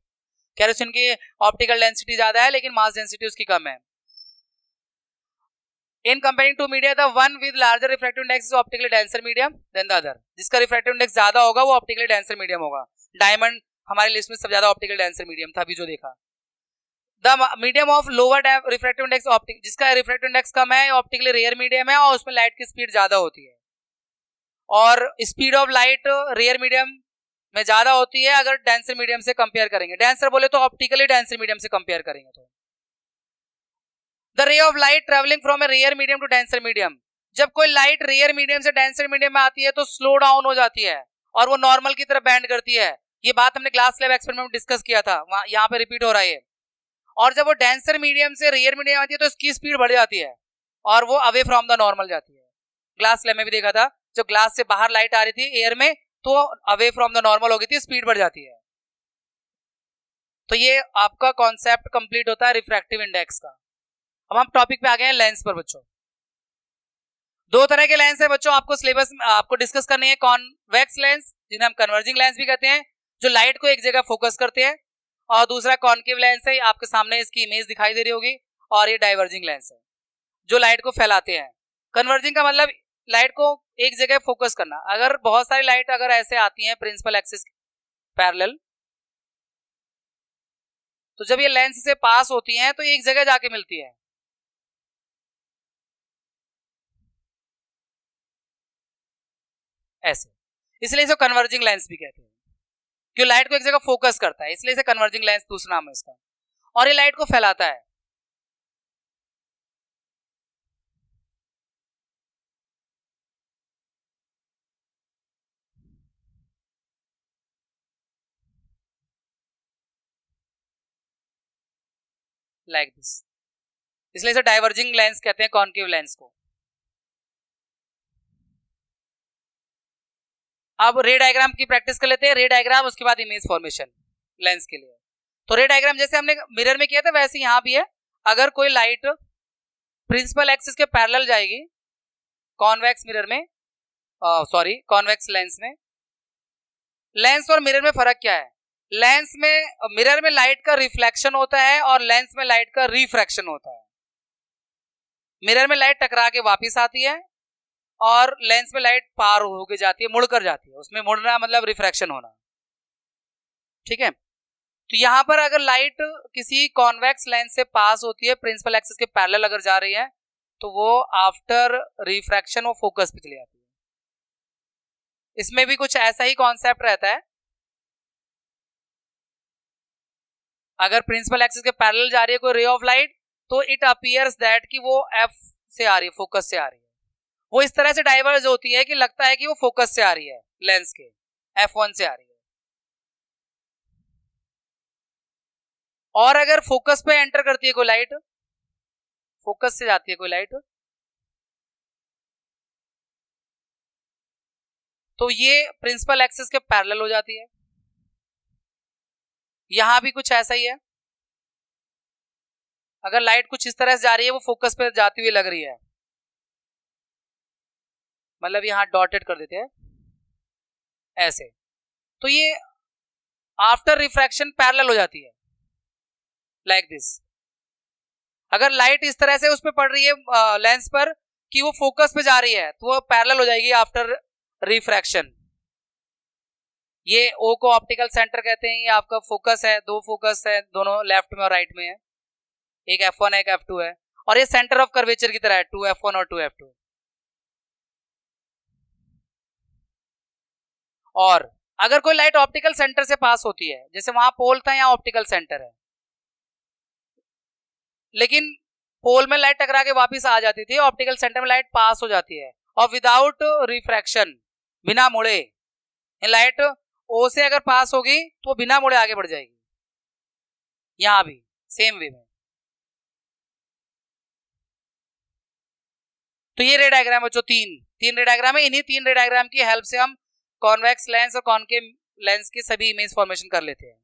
कैरोसिन की ऑप्टिकल डेंसिटी ज्यादा है लेकिन मास डेंसिटी उसकी कम है। In comparing to media, the one with larger refractive index is optically denser medium than the other. जिसका रिफ्रैक्टिव इंडेक्स ज्यादा होगा वो ऑप्टिकली डेंसर मीडियम होगा। डायमंड हमारी लिस्ट में सबसे ज्यादा ऑप्टिकल डेंसर मीडियम था अभी जो देखा। The medium of lower refractive index optic, जिसका रिफ्रैक्टिव इंडेक्स कम है ऑप्टिकली रेयर मीडियम है और उसमें लाइट की स्पीड ज्यादा होती है। और speed of light rare medium में ज्यादा होती है अगर डेंसर मीडियम से कंपेयर करेंगे। डेंसर बोले तो ऑप्टिकली डेंसर मीडियम से कंपेयर करेंगे तो। The ray of light travelling from a rare medium to denser medium, जब कोई लाइट रेयर मीडियम से डेंसर मीडियम में आती है तो स्लो डाउन हो जाती है और वो नॉर्मल की तरफ बैंड करती है। ये बात हमने क्लास लैब एक्सपेरिमेंट में डिस्कस किया था, यहाँ पे रिपीट हो रहा है। और जब वो डेंसर मीडियम से रेयर मीडियम आती है तो इसकी स्पीड बढ़ जाती है और वो अवे फ्रॉम द नॉर्मल जाती है। ग्लास लैब में भी देखा था, जब ग्लास से बाहर लाइट आ रही थी एयर में तो अवे फ्रॉम द नॉर्मल हो गई थी, स्पीड बढ़ जाती है। तो ये आपका कॉन्सेप्ट कंप्लीट होता है रिफ्रैक्टिव इंडेक्स का। अब हम टॉपिक पे आ गए हैं लेंस पर बच्चों। दो तरह के लेंस है बच्चों, आपको सिलेबस आपको डिस्कस करनी है। कॉन्वेक्स लेंस जिन्हें हम कन्वर्जिंग लेंस भी कहते हैं, जो लाइट को एक जगह फोकस करते हैं, और दूसरा कॉन्केव लेंस है, आपके सामने इसकी इमेज दिखाई दे रही होगी, और ये डाइवर्जिंग लेंस है जो लाइट को फैलाते हैं। कन्वर्जिंग का मतलब लाइट को एक जगह फोकस करना। अगर बहुत सारी लाइट अगर ऐसे आती है प्रिंसिपल एक्सिस पैरेलल, तो जब ये लेंस से पास होती हैं तो एक जगह जाके मिलती है। ऐसे, इसलिए इसे कन्वर्जिंग लेंस भी कहते हैं, क्यों लाइट को एक जगह फोकस करता है, इसलिए इसे कन्वर्जिंग लेंस दूसरा नाम है इसका। और ये लाइट को फैलाता है। लाइक दिस, इसलिए इसे डाइवर्जिंग लेंस कहते हैं कॉन्केव लेंस को। अब रे डायग्राम की प्रैक्टिस कर लेते हैं। रे डायग्राम, उसके बाद इमेज फॉर्मेशन लेंस के लिए। तो रे डायग्राम जैसे हमने मिरर में किया था वैसे यहां भी है। अगर कोई लाइट प्रिंसिपल एक्सिस के पैरेलल जाएगी कॉन्वेक्स मिरर में, सॉरी कॉन्वेक्स लेंस में, लेंस और मिरर में फर्क क्या है? लेंस में, मिरर में लाइट का रिफ्लेक्शन होता है और लेंस में लाइट का रिफ्रैक्शन होता है। मिरर में लाइट टकरा के वापस आती है और लेंस में लाइट पार होके जाती है, मुड़कर जाती है। उसमें मुड़ना मतलब रिफ्रैक्शन होना। ठीक है, तो यहां पर अगर लाइट किसी कॉन्वेक्स लेंस से पास होती है प्रिंसिपल एक्सिस के पैरेलल अगर जा रही है तो वो आफ्टर रिफ्रैक्शन वो फोकस पे चली जाती है। इसमें भी कुछ ऐसा ही कॉन्सेप्ट रहता है। अगर प्रिंसिपल एक्सिस के पैरेलल जा रही है कोई रे ऑफ लाइट तो इट अपीयर्स दैट कि वो एफ से आ रही है, फोकस से आ रही है। वो इस तरह से डाइवर्ज होती है कि लगता है कि वो फोकस से आ रही है, लेंस के F1 से आ रही है। और अगर फोकस पे एंटर करती है कोई लाइट, फोकस से जाती है कोई लाइट, तो ये प्रिंसिपल एक्सिस के पैरेलल हो जाती है। यहां भी कुछ ऐसा ही है। अगर लाइट कुछ इस तरह से जा रही है, वो फोकस पे जाती हुई लग रही है, मतलब यहां डॉटेड कर देते हैं ऐसे, तो ये आफ्टर रिफ्रैक्शन पैरेलल हो जाती है लाइक दिस। अगर लाइट इस तरह से उस पर पड़ रही है लेंस पर कि वो फोकस पे जा रही है तो वो पैरेलल हो जाएगी आफ्टर रिफ्रैक्शन। ये ओ को ऑप्टिकल सेंटर कहते हैं। ये आपका फोकस है, दो फोकस है, दोनों लेफ्ट में और राइट में है, एक F1 है एक F2 है, और ये सेंटर ऑफ कर्वेचर की तरह है, 2F1 और 2F2। और अगर कोई लाइट ऑप्टिकल सेंटर से पास होती है, जैसे वहां पोल था यहाँ ऑप्टिकल सेंटर है, लेकिन पोल में लाइट टकरा के वापस आ जाती थी, ऑप्टिकल सेंटर में लाइट पास हो जाती है और विदाउट रिफ्रैक्शन, बिना मुड़े, लाइट ओ से अगर पास होगी तो बिना मुड़े आगे बढ़ जाएगी। यहां भी सेम वे में। तो ये रे डायग्राम बच्चों तीन रे डायग्राम है। इन्हीं तीन रे डायग्राम की हेल्प से हम कॉन्वेक्स लेंस और कॉनकेव लेंस के सभी इमेज फॉर्मेशन कर लेते हैं।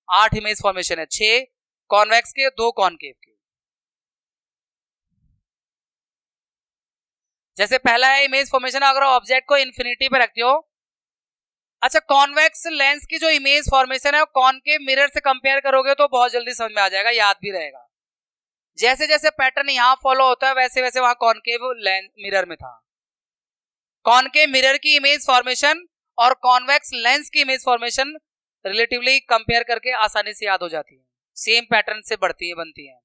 8 इमेज फॉर्मेशन है, 6 कॉन्वेक्स के, 2 कॉनकेव के। जैसे पहला है इमेज फॉर्मेशन, अगर ऑब्जेक्ट को इन्फिनिटी पे रखते हो। अच्छा, कॉन्वेक्स लेंस की जो इमेज फॉर्मेशन है वो कॉनकेव मिरर से कंपेयर करोगे तो बहुत जल्दी समझ में आ जाएगा, याद भी रहेगा। जैसे जैसे पैटर्न यहां फॉलो होता है वैसे वैसे वहां कॉनकेव लेंस मिरर में था। कॉनकेव मिरर की इमेज फॉर्मेशन और कॉन्वेक्स लेंस की इमेज फॉर्मेशन रिलेटिवली कंपेयर करके आसानी से याद हो जाती है, सेम पैटर्न से बनती है।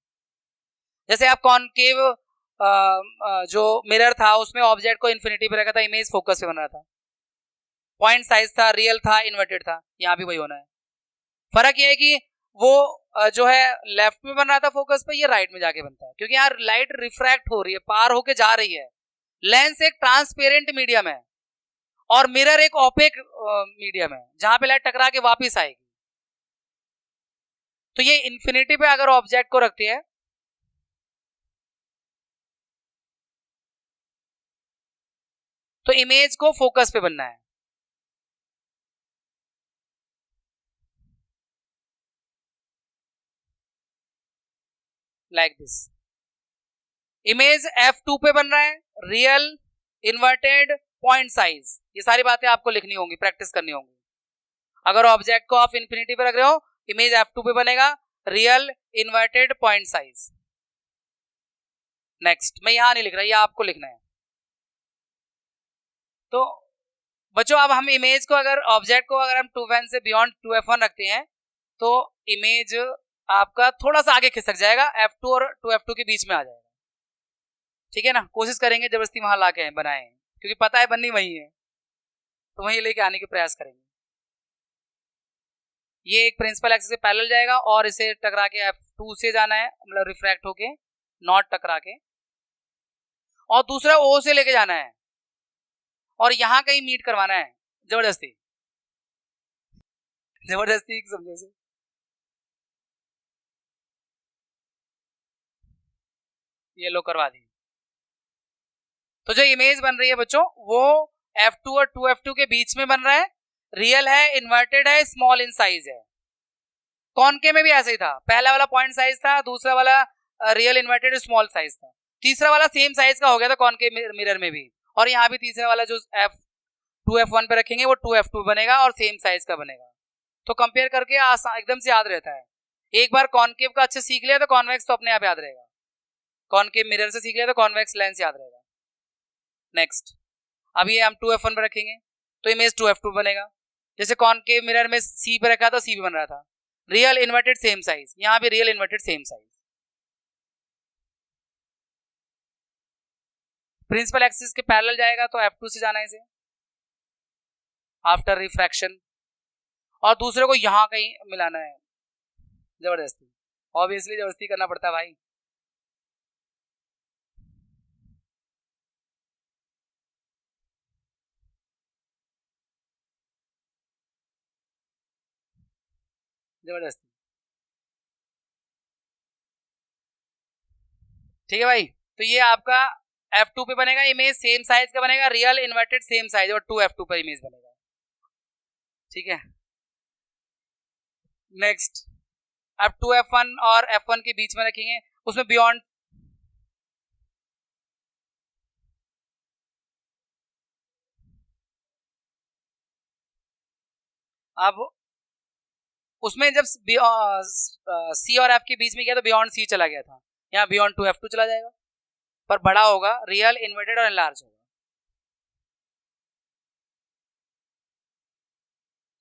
जैसे आप कॉनकेव जो मिरर था उसमें ऑब्जेक्ट को इन्फिनिटी पे रखा था, इमेज फोकस पे बन रहा था, पॉइंट साइज था, रियल था, इन्वर्टेड था। यहां भी वही होना है। फर्क यह है कि वो जो है लेफ्ट में बन रहा था फोकस पे, ये राइट में जाके बनता है, क्योंकि यार लाइट रिफ्रैक्ट हो रही है, पार होके जा रही है। लेंस एक ट्रांसपेरेंट मीडियम है और मिरर एक ओपेक मीडियम है जहां पे लाइट टकरा के वापिस आएगी। तो ये इन्फिनिटी पे अगर ऑब्जेक्ट को रखती है तो इमेज को फोकस पे बनना है। लाइक दिस, इमेज F2 पे बन रहा है, रियल, इन्वर्टेड, पॉइंट साइज। ये सारी बातें आपको लिखनी होंगी, प्रैक्टिस करनी होंगी। अगर ऑब्जेक्ट को आप इन्फिनिटी पे रख रहे हो, इमेज F2 पे बनेगा, real, inverted, point size. Next, मैं यहां नहीं लिख रहा, ये आपको लिखना है। तो बच्चों अब हम इमेज को, अगर ऑब्जेक्ट को अगर हम 2f1 से बियॉन्ड 2f1 रखते हैं तो इमेज आपका थोड़ा सा आगे खिसक जाएगा, F2 और 2f2 के बीच में आ जाएगा। ठीक है ना, कोशिश करेंगे जबरदस्ती वहां लाके बनाएं, क्योंकि पता है बननी वही है, तो वहीं लेके आने के प्रयास करेंगे। ये एक प्रिंसिपल एक्सिस से पैरेलल जाएगा और इसे टकरा के F2 से जाना है, मतलब रिफ्रैक्ट होके, नॉट टकरा के, और दूसरा O से लेके जाना है और यहां कहीं मीट करवाना है जबरदस्ती समझो से। ये लो करवा दी। तो जो इमेज बन रही है बच्चों वो F2 और 2f2 के बीच में बन रहा है, रियल है, इन्वर्टेड है, स्मॉल इन साइज है। कॉनकेव में भी ऐसे ही था, पहला वाला पॉइंट साइज था, दूसरा वाला रियल, इन्वर्टेड, स्मॉल साइज था, तीसरा वाला सेम साइज का हो गया था कॉनकेव मिरर में भी, और यहाँ भी तीसरा वाला जो F2f1 पे रखेंगे वो 2f2 बनेगा और सेम साइज का बनेगा। तो कंपेयर करके एकदम से याद रहता है। एक बार कॉनकेव का अच्छे सीख लिया तो कॉन्वेक्स तो अपने आप याद रहेगा, कॉनकेव मिरर से सीख लिया तो कॉन्वेक्स लेंस याद रहेगा। नेक्स्ट, अब ये हम 2f1 पे रखेंगे तो इमेज 2f2 बनेगा। जैसे कॉनकेव मिरर में C पे रखा था, C पे बन रहा था, रियल, इन्वर्टेड, सेम साइज, यहाँ भी real, inverted, same size. Principal axis के पैरेलल जाएगा तो F2 से जाना है इसे आफ्टर रिफ्रैक्शन, और दूसरे को यहां कहीं मिलाना है जबरदस्ती, ऑब्वियसली जबरदस्ती करना पड़ता है भाई। जबरदस्ती, ठीक है भाई। तो ये आपका F2 पे बनेगा, इमेज सेम साइज का बनेगा, रियल, इन्वर्टेड, सेम साइज, और 2f2 पर इमेज बनेगा। ठीक है, नेक्स्ट, अब 2f1 और f1 के बीच में रखेंगे, उसमें बियॉन्ड, अब उसमें जब C और F के बीच में गया तो बियॉन्ड C चला गया था, यहाँ बियॉन्ड 2f2 चला जाएगा, पर बड़ा होगा, रियल, इन्वर्टेड और एनलार्ज होगा।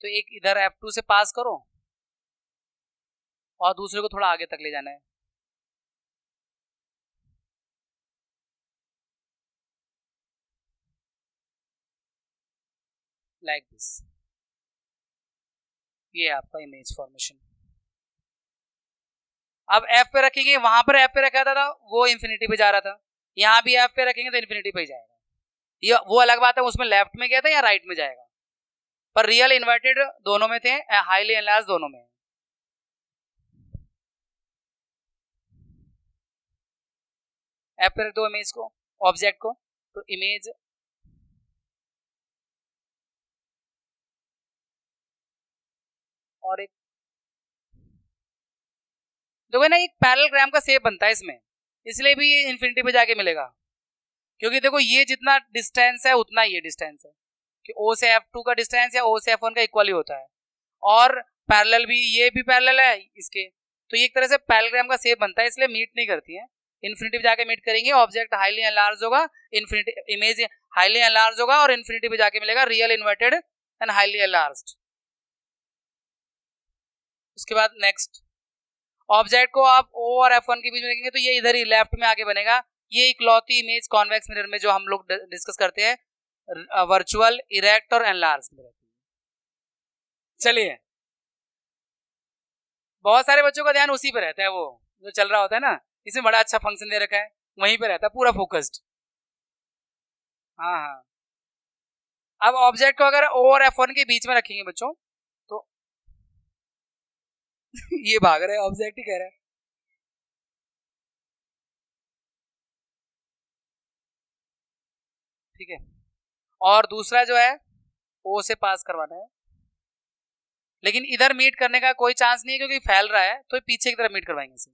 तो एक इधर F2 से पास करो और दूसरे को थोड़ा आगे तक ले जाना है, लाइक दिस। ये आपका इमेज फॉर्मेशन। अब F पे रखेंगे, वहां पर F पे रखा था वो इन्फिनिटी पे जा रहा था, यहाँ भी F पे रखेंगे तो इन्फिनिटी पे ही जाएगा। ये वो अलग बात है, उसमें लेफ्ट में गया था या राइट में जाएगा, पर रियल इन्वर्टेड दोनों में थे, हाईली एनलार्ज दोनों में। एफ पर रख दो इमेज को, ऑब्जेक्ट को, तो इमेज और एक देखो ना, एक पैरेललोग्राम का शेप बनता है इसमें, इसलिए भी ये इन्फिनिटी पे जाके मिलेगा, क्योंकि देखो ये जितना डिस्टेंस है उतना ये डिस्टेंस है कि O से F2 का डिस्टेंस या O से F1 का इक्वल ही होता है, और पैरेलल भी, ये भी पैरेलल है इसके, तो ये एक तरह से पैरेललोग्राम का शेप बनता है, इसलिए मीट नहीं करती है, इन्फिनिटी पे जाके मीट करेंगे, ऑब्जेक्ट हाईली एनलार्ज होगा, इन्फिनिटी इमेज हाईली एनलार्ज होगा और इन्फिनिटी पे जाके मिलेगा real inverted and highly enlarged. उसके बाद नेक्स्ट ऑब्जेक्ट को आप O और F1 के बीच में रखेंगे तो ये इधर ही लेफ्ट में आके बनेगा, ये इकलौती इमेज कॉन्वेक्स मिरर में जो हम लोग डिस्कस करते हैं वर्चुअल, इरेक्ट और एनलार्ज में रहती है। चलिए, बहुत सारे बच्चों का ध्यान उसी पे रहता है, वो जो चल रहा होता है ना, इसमें बड़ा अच्छा फंक्शन दे रखा है, वहीं पे रहता है पूरा फोकस्ड। हाँ हाँ, अब ऑब्जेक्ट को अगर O और F1 के बीच में रखेंगे बच्चों तो ये भाग रहे हैं, ऑब्जेक्ट ही कह रहा है, ठीक है, और दूसरा जो है O से पास करवाना है, लेकिन इधर मीट करने का कोई चांस नहीं है क्योंकि फैल रहा है, तो पीछे की तरफ मीट करवाएंगे इसे।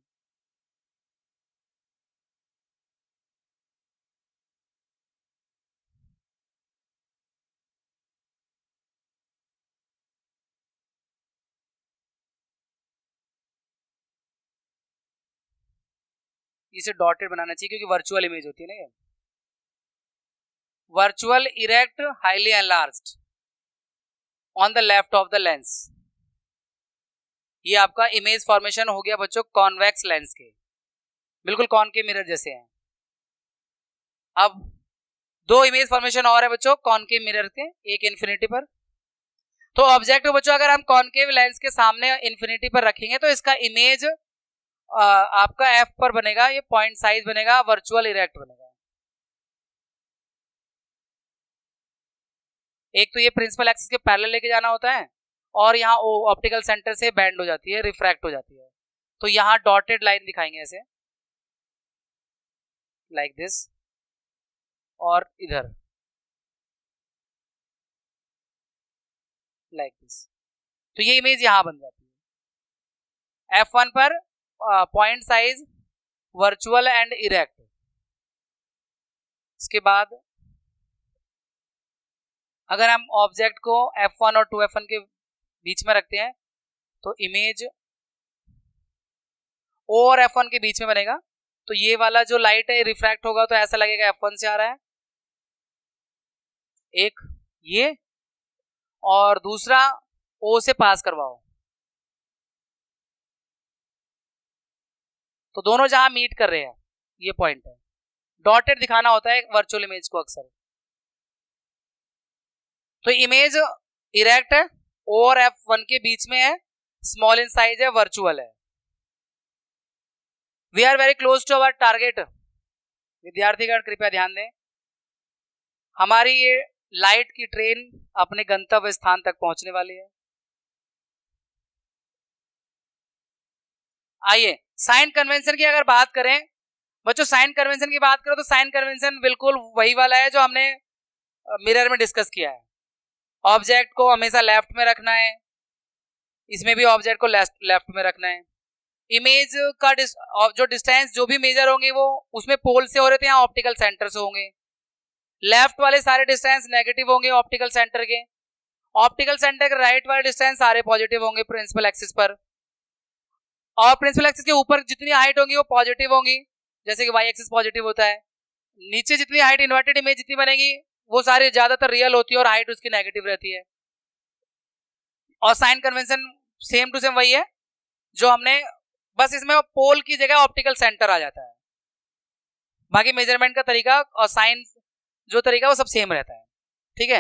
इसे डॉटेड बनाना चाहिए क्योंकि वर्चुअल इमेज होती है ना, ये virtual, erect, highly enlarged on the left of the lens. ये आपका इमेज फॉर्मेशन हो गया बच्चों कॉन्वेक्स लेंस के, बिल्कुल कॉनकेव मिरर जैसे हैं। अब दो इमेज फॉर्मेशन और है बच्चों कॉनकेव मिरर के, एक इन्फिनिटी पर, तो ऑब्जेक्ट को बच्चों अगर हम कॉनकेव लेंस के सामने इन्फिनिटी पर रखेंगे तो इसका इमेज आपका F पर बनेगा, ये पॉइंट साइज बनेगा, वर्चुअल इरेक्ट बनेगा। एक तो ये प्रिंसिपल एक्सिस के पैरेलल लेके जाना होता है, और यहाँ ऑप्टिकल सेंटर से बैंड हो जाती है, रिफ्रैक्ट हो जाती है, तो यहाँ डॉटेड लाइन दिखाएंगे ऐसे, लाइक दिस, और इधर लाइक दिस, तो ये इमेज यहाँ बन जाती है F1 पर point size, virtual and erect. इसके बाद अगर हम ऑब्जेक्ट को F1 और 2F1 के बीच में रखते हैं तो इमेज O और F1 के बीच में बनेगा, तो ये वाला जो लाइट है रिफ्रैक्ट होगा तो ऐसा लगेगा F1 से आ रहा है, एक ये, और दूसरा O से पास करवाओ, तो दोनों जहां मीट कर रहे हैं ये पॉइंट है, डॉटेड दिखाना होता है वर्चुअल इमेज को अक्सर। तो इमेज इरेक्ट है, O और F1 के बीच में है, स्मॉल इन साइज है, वर्चुअल है। We are very close to our target. विद्यार्थीगण कृपया ध्यान दें, हमारी ये लाइट की ट्रेन अपने गंतव्य स्थान तक पहुंचने वाली है। आइए साइन कन्वेंशन की अगर बात करें बच्चों, साइन कन्वेंशन की बात करो तो साइन कन्वेंशन बिल्कुल वही वाला है जो हमने मिरर में डिस्कस किया है। ऑब्जेक्ट को हमेशा लेफ्ट में रखना है, इसमें भी ऑब्जेक्ट को लेफ्ट में रखना है। इमेज का जो डिस्टेंस जो भी मेजर होंगे वो उसमें पोल से हो रहे थे, यहाँ ऑप्टिकल सेंटर से होंगे। लेफ्ट वाले सारे डिस्टेंस नेगेटिव होंगे ऑप्टिकल सेंटर के, ऑप्टिकल सेंटर के राइट वाले डिस्टेंस सारे पॉजिटिव होंगे प्रिंसिपल एक्सिस पर, और प्रिंसिपल एक्सिस के ऊपर जितनी हाइट होंगी वो पॉजिटिव होंगी, जैसे कि वाई एक्सिस पॉजिटिव होता है। नीचे जितनी हाइट इन्वर्टेड इमेज जितनी बनेगी वो सारी ज्यादातर रियल होती है और हाइट उसकी नेगेटिव रहती है। और sign convention same to same वही है जो हमने, बस इसमें पोल की जगह ऑप्टिकल सेंटर आ जाता है, बाकी मेजरमेंट का तरीका और साइन जो तरीका वो सब सेम रहता है, ठीक है।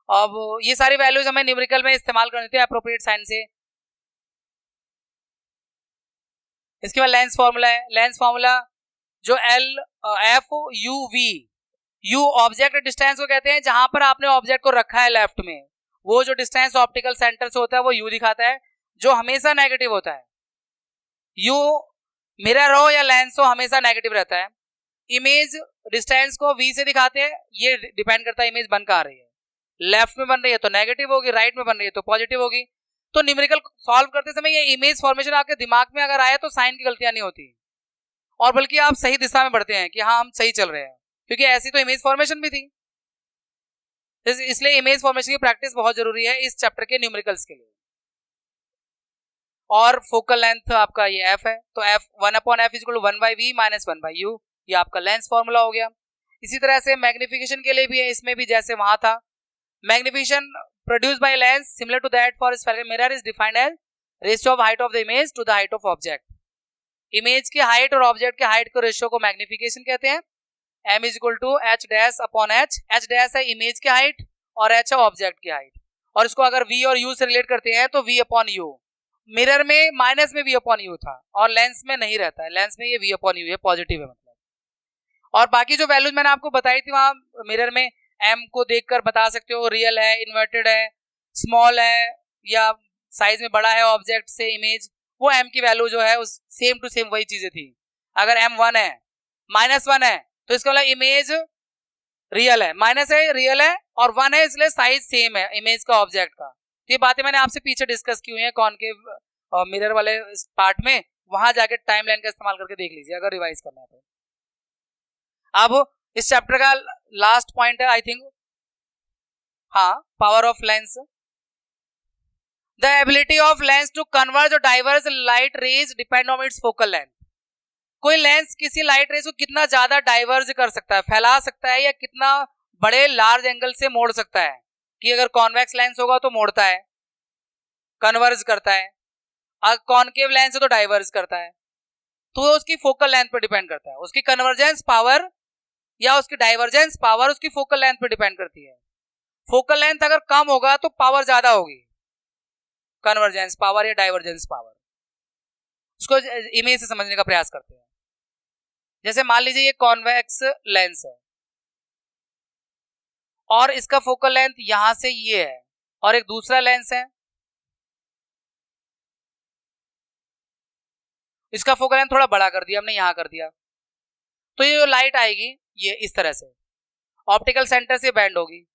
अब ये सारी वैल्यूज हमें न्यूमेरिकल में इस्तेमाल करनी थी एप्रोप्रिएट साइन से। इसके बाद लेंस फॉर्मूला है, लेंस फॉर्मूला जो L F U V, you object distance को कहते हैं जहां पर आपने ऑब्जेक्ट को रखा है लेफ्ट में, वो जो डिस्टेंस ऑप्टिकल सेंटर से होता है वो यू दिखाता है, जो हमेशा नेगेटिव होता है। यू मिरर हो या लेंस हो हमेशा नेगेटिव रहता है। इमेज डिस्टेंस को वी से दिखाते हैं, ये डिपेंड करता है इमेज बन कहाँ रही है, लेफ्ट में बन रही है तो नेगेटिव होगी, राइट में बन रही है तो पॉजिटिव होगी। तो न्यूमेरिकल सॉल्व करते समय ये इमेज फॉर्मेशन आपके दिमाग में अगर आए तो साइन की गलतियां नहीं होती, और बल्कि आप सही दिशा में बढ़ते हैं कि हाँ हम सही चल रहे हैं, क्योंकि ऐसी तो इमेज फॉर्मेशन भी थी। इसलिए इमेज फॉर्मेशन की प्रैक्टिस बहुत जरूरी है इस चैप्टर के न्यूमेरिकल्स के लिए। और फोकल लेंथ आपका ये f है, तो f 1/f = 1/v - 1/u, ये आपका लेंस फॉर्मूला हो गया। इसी तरह से मैग्निफिकेशन के लिए भी है, इसमें भी जैसे वहां था, magnification produced by lens similar to that for spherical mirror is defined as ratio of height of the image to the height of object. Image की हाइट और ऑब्जेक्ट के हाइट के रेशियो को मैग्निफिकेशन कहते हैं। m = h'/h, h' है image की height और h है ऑब्जेक्ट की हाइट, और इसको अगर v और u से रिलेट करते हैं तो v/u। मिरर में माइनस में v/u था और लेंस में नहीं रहता है, लेंस में ये v/u है, पॉजिटिव है मतलब। और बाकी जो वैल्यूज मैंने आपको बताई थी वहां मिरर में m को देखकर बता सकते हो रियल है, इन्वर्टेड है, स्मॉल है या साइज में बड़ा है ऑब्जेक्ट से इमेज, वो m की वैल्यू जो है उस सेम टू सेम वही चीजें थी। अगर m 1 है -1 है तो इसका मतलब इमेज रियल है, माइनस है रियल है और 1 है इसलिए साइज सेम है इमेज का ऑब्जेक्ट का। ये बातें मैंने आपसे पीछे डिस्कस की हुई है कॉनकेव मिरर वाले पार्ट में, वहां जाके टाइमलाइन का इस्तेमाल करके देख लीजिए अगर रिवाइज करना है तो। अब इस चैप्टर का लास्ट पॉइंट है आई थिंक, हाँ, power of lens. The ability of lens to converge और diverse light rays depend on its focal length. कोई लेंस किसी लाइट रेज को कितना ज्यादा डाइवर्ज कर सकता है, फैला सकता है, या कितना बड़े लार्ज एंगल से मोड़ सकता है, कि अगर कॉन्वेक्स लेंस होगा तो मोड़ता है, कन्वर्ज करता है, अगर कॉनकेव लेंस है तो डाइवर्ज करता है। तो उसकी फोकल लेंथ पर डिपेंड करता है, उसकी कन्वर्जेंस पावर या उसकी डाइवर्जेंस पावर उसकी फोकल लेंथ पर डिपेंड करती है। फोकल लेंथ अगर कम होगा तो पावर ज्यादा होगी, कन्वर्जेंस पावर या डाइवर्जेंस पावर। उसको इमेज से समझने का प्रयास करते हैं। जैसे मान लीजिए ये कॉन्वेक्स लेंस है और इसका फोकल लेंथ यहां से ये है, और एक दूसरा लेंस है, इसका फोकल लेंथ थोड़ा बड़ा कर दिया हमने, यहां कर दिया, तो ये जो लाइट आएगी ये इस तरह से ऑप्टिकल सेंटर से बैंड होगी,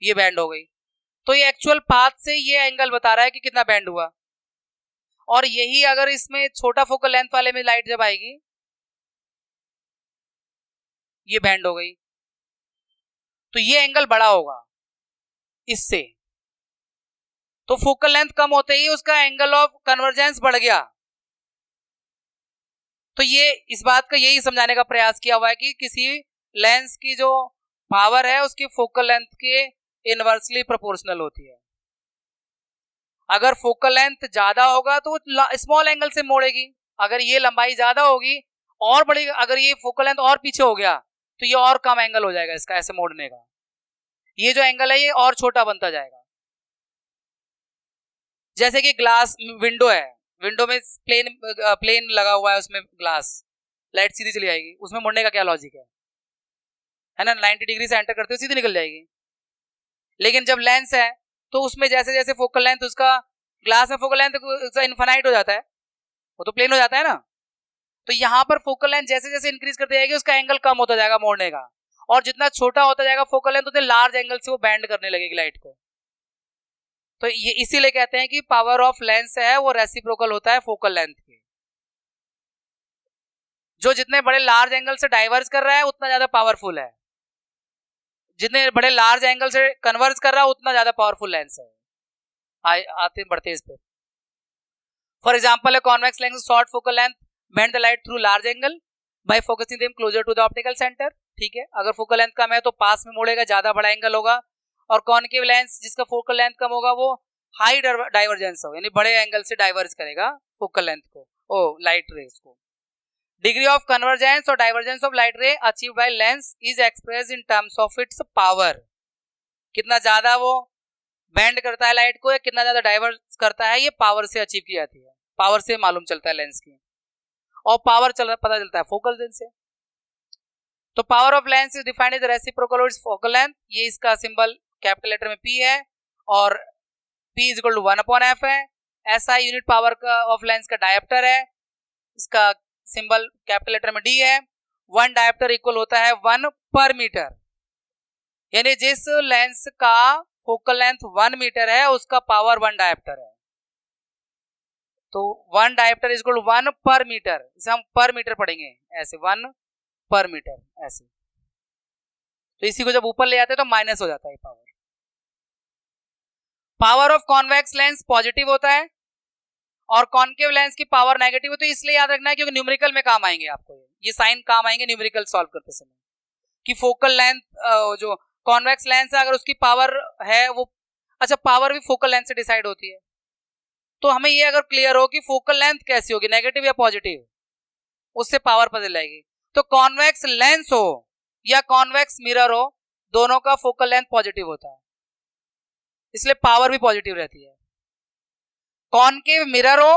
ये बैंड हो गई, तो ये एक्चुअल पाथ से ये एंगल बता रहा है कि कितना बैंड हुआ। और यही अगर इसमें छोटा फोकल लेंथ वाले में लाइट जब आएगी, ये बैंड हो गई, तो ये एंगल बड़ा होगा इससे, तो फोकल लेंथ कम होते ही उसका एंगल ऑफ कन्वर्जेंस बढ़ गया। तो ये इस बात का यही समझाने का प्रयास किया हुआ है कि किसी लेंस की जो पावर है उसकी फोकल लेंथ के इनवर्सली प्रोपोर्शनल होती है। अगर फोकल लेंथ ज्यादा होगा तो स्मॉल एंगल से मोड़ेगी, अगर ये लंबाई ज्यादा होगी और बड़ी, अगर ये फोकल लेंथ और पीछे हो गया तो ये और कम एंगल हो जाएगा इसका ऐसे मोड़ने का, ये जो एंगल है ये और छोटा बनता जाएगा। जैसे कि ग्लास विंडो है, विंडो में प्लेन लगा हुआ है, उसमें ग्लास, लाइट सीधी चली आएगी, उसमें मुड़ने का क्या लॉजिक है ना, 90 डिग्री से एंटर करते हो सीधी निकल जाएगी। लेकिन जब लेंस है तो उसमें जैसे जैसे फोकल लेंथ उसका, ग्लास में फोकल लेंथ इनफाइनाइट हो जाता है, वो तो प्लेन हो जाता है ना, तो यहाँ पर फोकल लेंथ जैसे जैसे इंक्रीज करती जाएगी उसका एंगल कम होता जाएगा मोड़ने का, और जितना छोटा होता जाएगा फोकल लेंथ उतने लार्ज एंगल से वो बैंड करने लगेगी लाइट को। तो ये इसीलिए कहते हैं कि पावर ऑफ लेंस है वो रेसिप्रोकल होता है फोकल लेंथ के, जो जितने बड़े लार्ज एंगल से डाइवर्ज कर रहा है उतना ज्यादा पावरफुल है, जितने बड़े लार्ज एंगल से कन्वर्ज कर रहा है उतना ज्यादा पावरफुल लेंस है। आते बढ़ते इस पे। For example, a convex lens short focal length bend the light through large angle by focusing them closer to the optical center। ठीक है, अगर फोकल लेंथ कम है तो पास में मोड़ेगा, ज्यादा बड़ा एंगल होगा। और कॉनकेव लेंस जिसका फोकल लेंथ कम होगा वो हाई डाइवर्जेंस हो, यानी बड़े एंगल से डाइवर्ज करेगा फोकल लेंथ को, लाइट रेज को। डिग्री ऑफ कन्वर्जेंस और डाइवर्जेंस ऑफ लाइट रे achieved by lens is expressed in terms of its power. कितना ज्यादा वो बैंड करता है लाइट को या कितना ज्यादा डाइवर्ज करता है, ये पावर से अचीव की जाती है, पावर से मालूम चलता है लेंस की, और पावर पता चलता है फोकल लेंथ से। तो power of lens is defined as reciprocal of focal length, ये इसका सिंबल कैपिटल लेटर में P है और P is equal to 1/f है। SI यूनिट पावर का ऑफ लेंस का डायप्टर है, इसका सिंबल कैपिटल लेटर में D है। 1 डायप्टर इक्वल होता है 1 पर मीटर, यानी जिस लेंस का फोकल लेंथ 1 मीटर है उसका पावर 1 डायप्टर है। तो 1 डायप्टर इज इक्वल टू 1 पर मीटर, इसे हम पर मीटर पढ़ेंगे ऐसे, 1 पर मीटर ऐसे। तो इसी को जब ऊपर ले जाते हैं तो माइनस हो जाता है power. Power of convex lens positive होता है और कॉन्केव लेंस की पावर नेगेटिव होती है, इसलिए याद रखना है क्योंकि न्यूमेरिकल में काम आएंगे आपको, ये साइन काम आएंगे न्यूमेरिकल सॉल्व करते समय कि फोकल लेंथ जो कॉन्वेक्स लेंस है अगर उसकी पावर है वो, अच्छा पावर भी फोकल लेंथ से डिसाइड होती है, तो हमें ये अगर क्लियर हो कि फोकल लेंथ कैसी होगी, नेगेटिव या पॉजिटिव, उससे पावर पता लगेगी। तो कॉन्वेक्स लेंस हो या कॉन्वेक्स मिरर हो, दोनों का फोकल लेंथ पॉजिटिव होता है, इसलिए पावर भी पॉजिटिव रहती है। कॉनकेव मिरर हो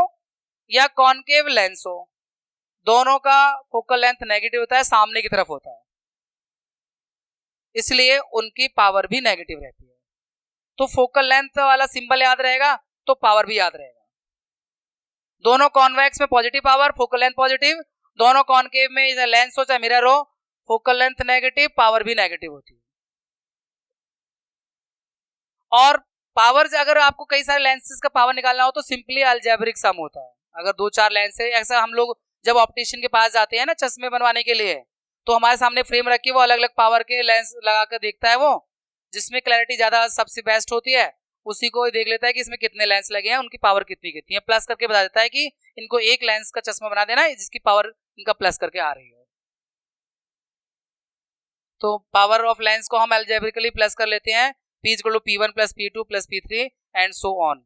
या कॉनकेव लेंस हो, दोनों का फोकल लेंथ नेगेटिव होता है, सामने की तरफ होता है, इसलिए उनकी पावर भी नेगेटिव रहती है। तो फोकल लेंथ वाला सिंबल याद रहेगा तो पावर भी याद रहेगा। दोनों कॉन्वेक्स में positive power, focal length positive, दोनों कॉनकेव में लेंस हो चाहे मिरर हो, फोकल लेंथ नेगेटिव, पावर भी नेगेटिव होती है। और पावर अगर आपको कई सारे लेंसेज का पावर निकालना हो तो सिंपली अलजेब्रिक सम होता है। अगर 2-4 लेंस है, ऐसा हम लोग जब ऑप्टिशियन के पास जाते हैं ना चश्मे बनवाने के लिए, तो हमारे सामने फ्रेम रखी, वो अलग अलग पावर के लेंस लगा कर देखता है, वो जिसमें क्लैरिटी ज्यादा सबसे बेस्ट होती है उसी को देख लेता है कि इसमें कितने लेंस लगे हैं, उनकी पावर कितनी कितनी है, प्लस करके बता देता है कि इनको एक लेंस का चश्मा बना देना जिसकी पावर इनका प्लस करके आ रही है। तो पावर ऑफ लेंस को हम अलजेब्रिकली प्लस कर लेते हैं, P equal to P1 plus P2 plus P3 and so on.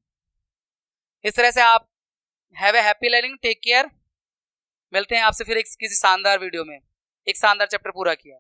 इस तरह से आप have a happy learning, take care, मिलते हैं आपसे फिर किसी शानदार वीडियो में, एक शानदार चैप्टर पूरा किया।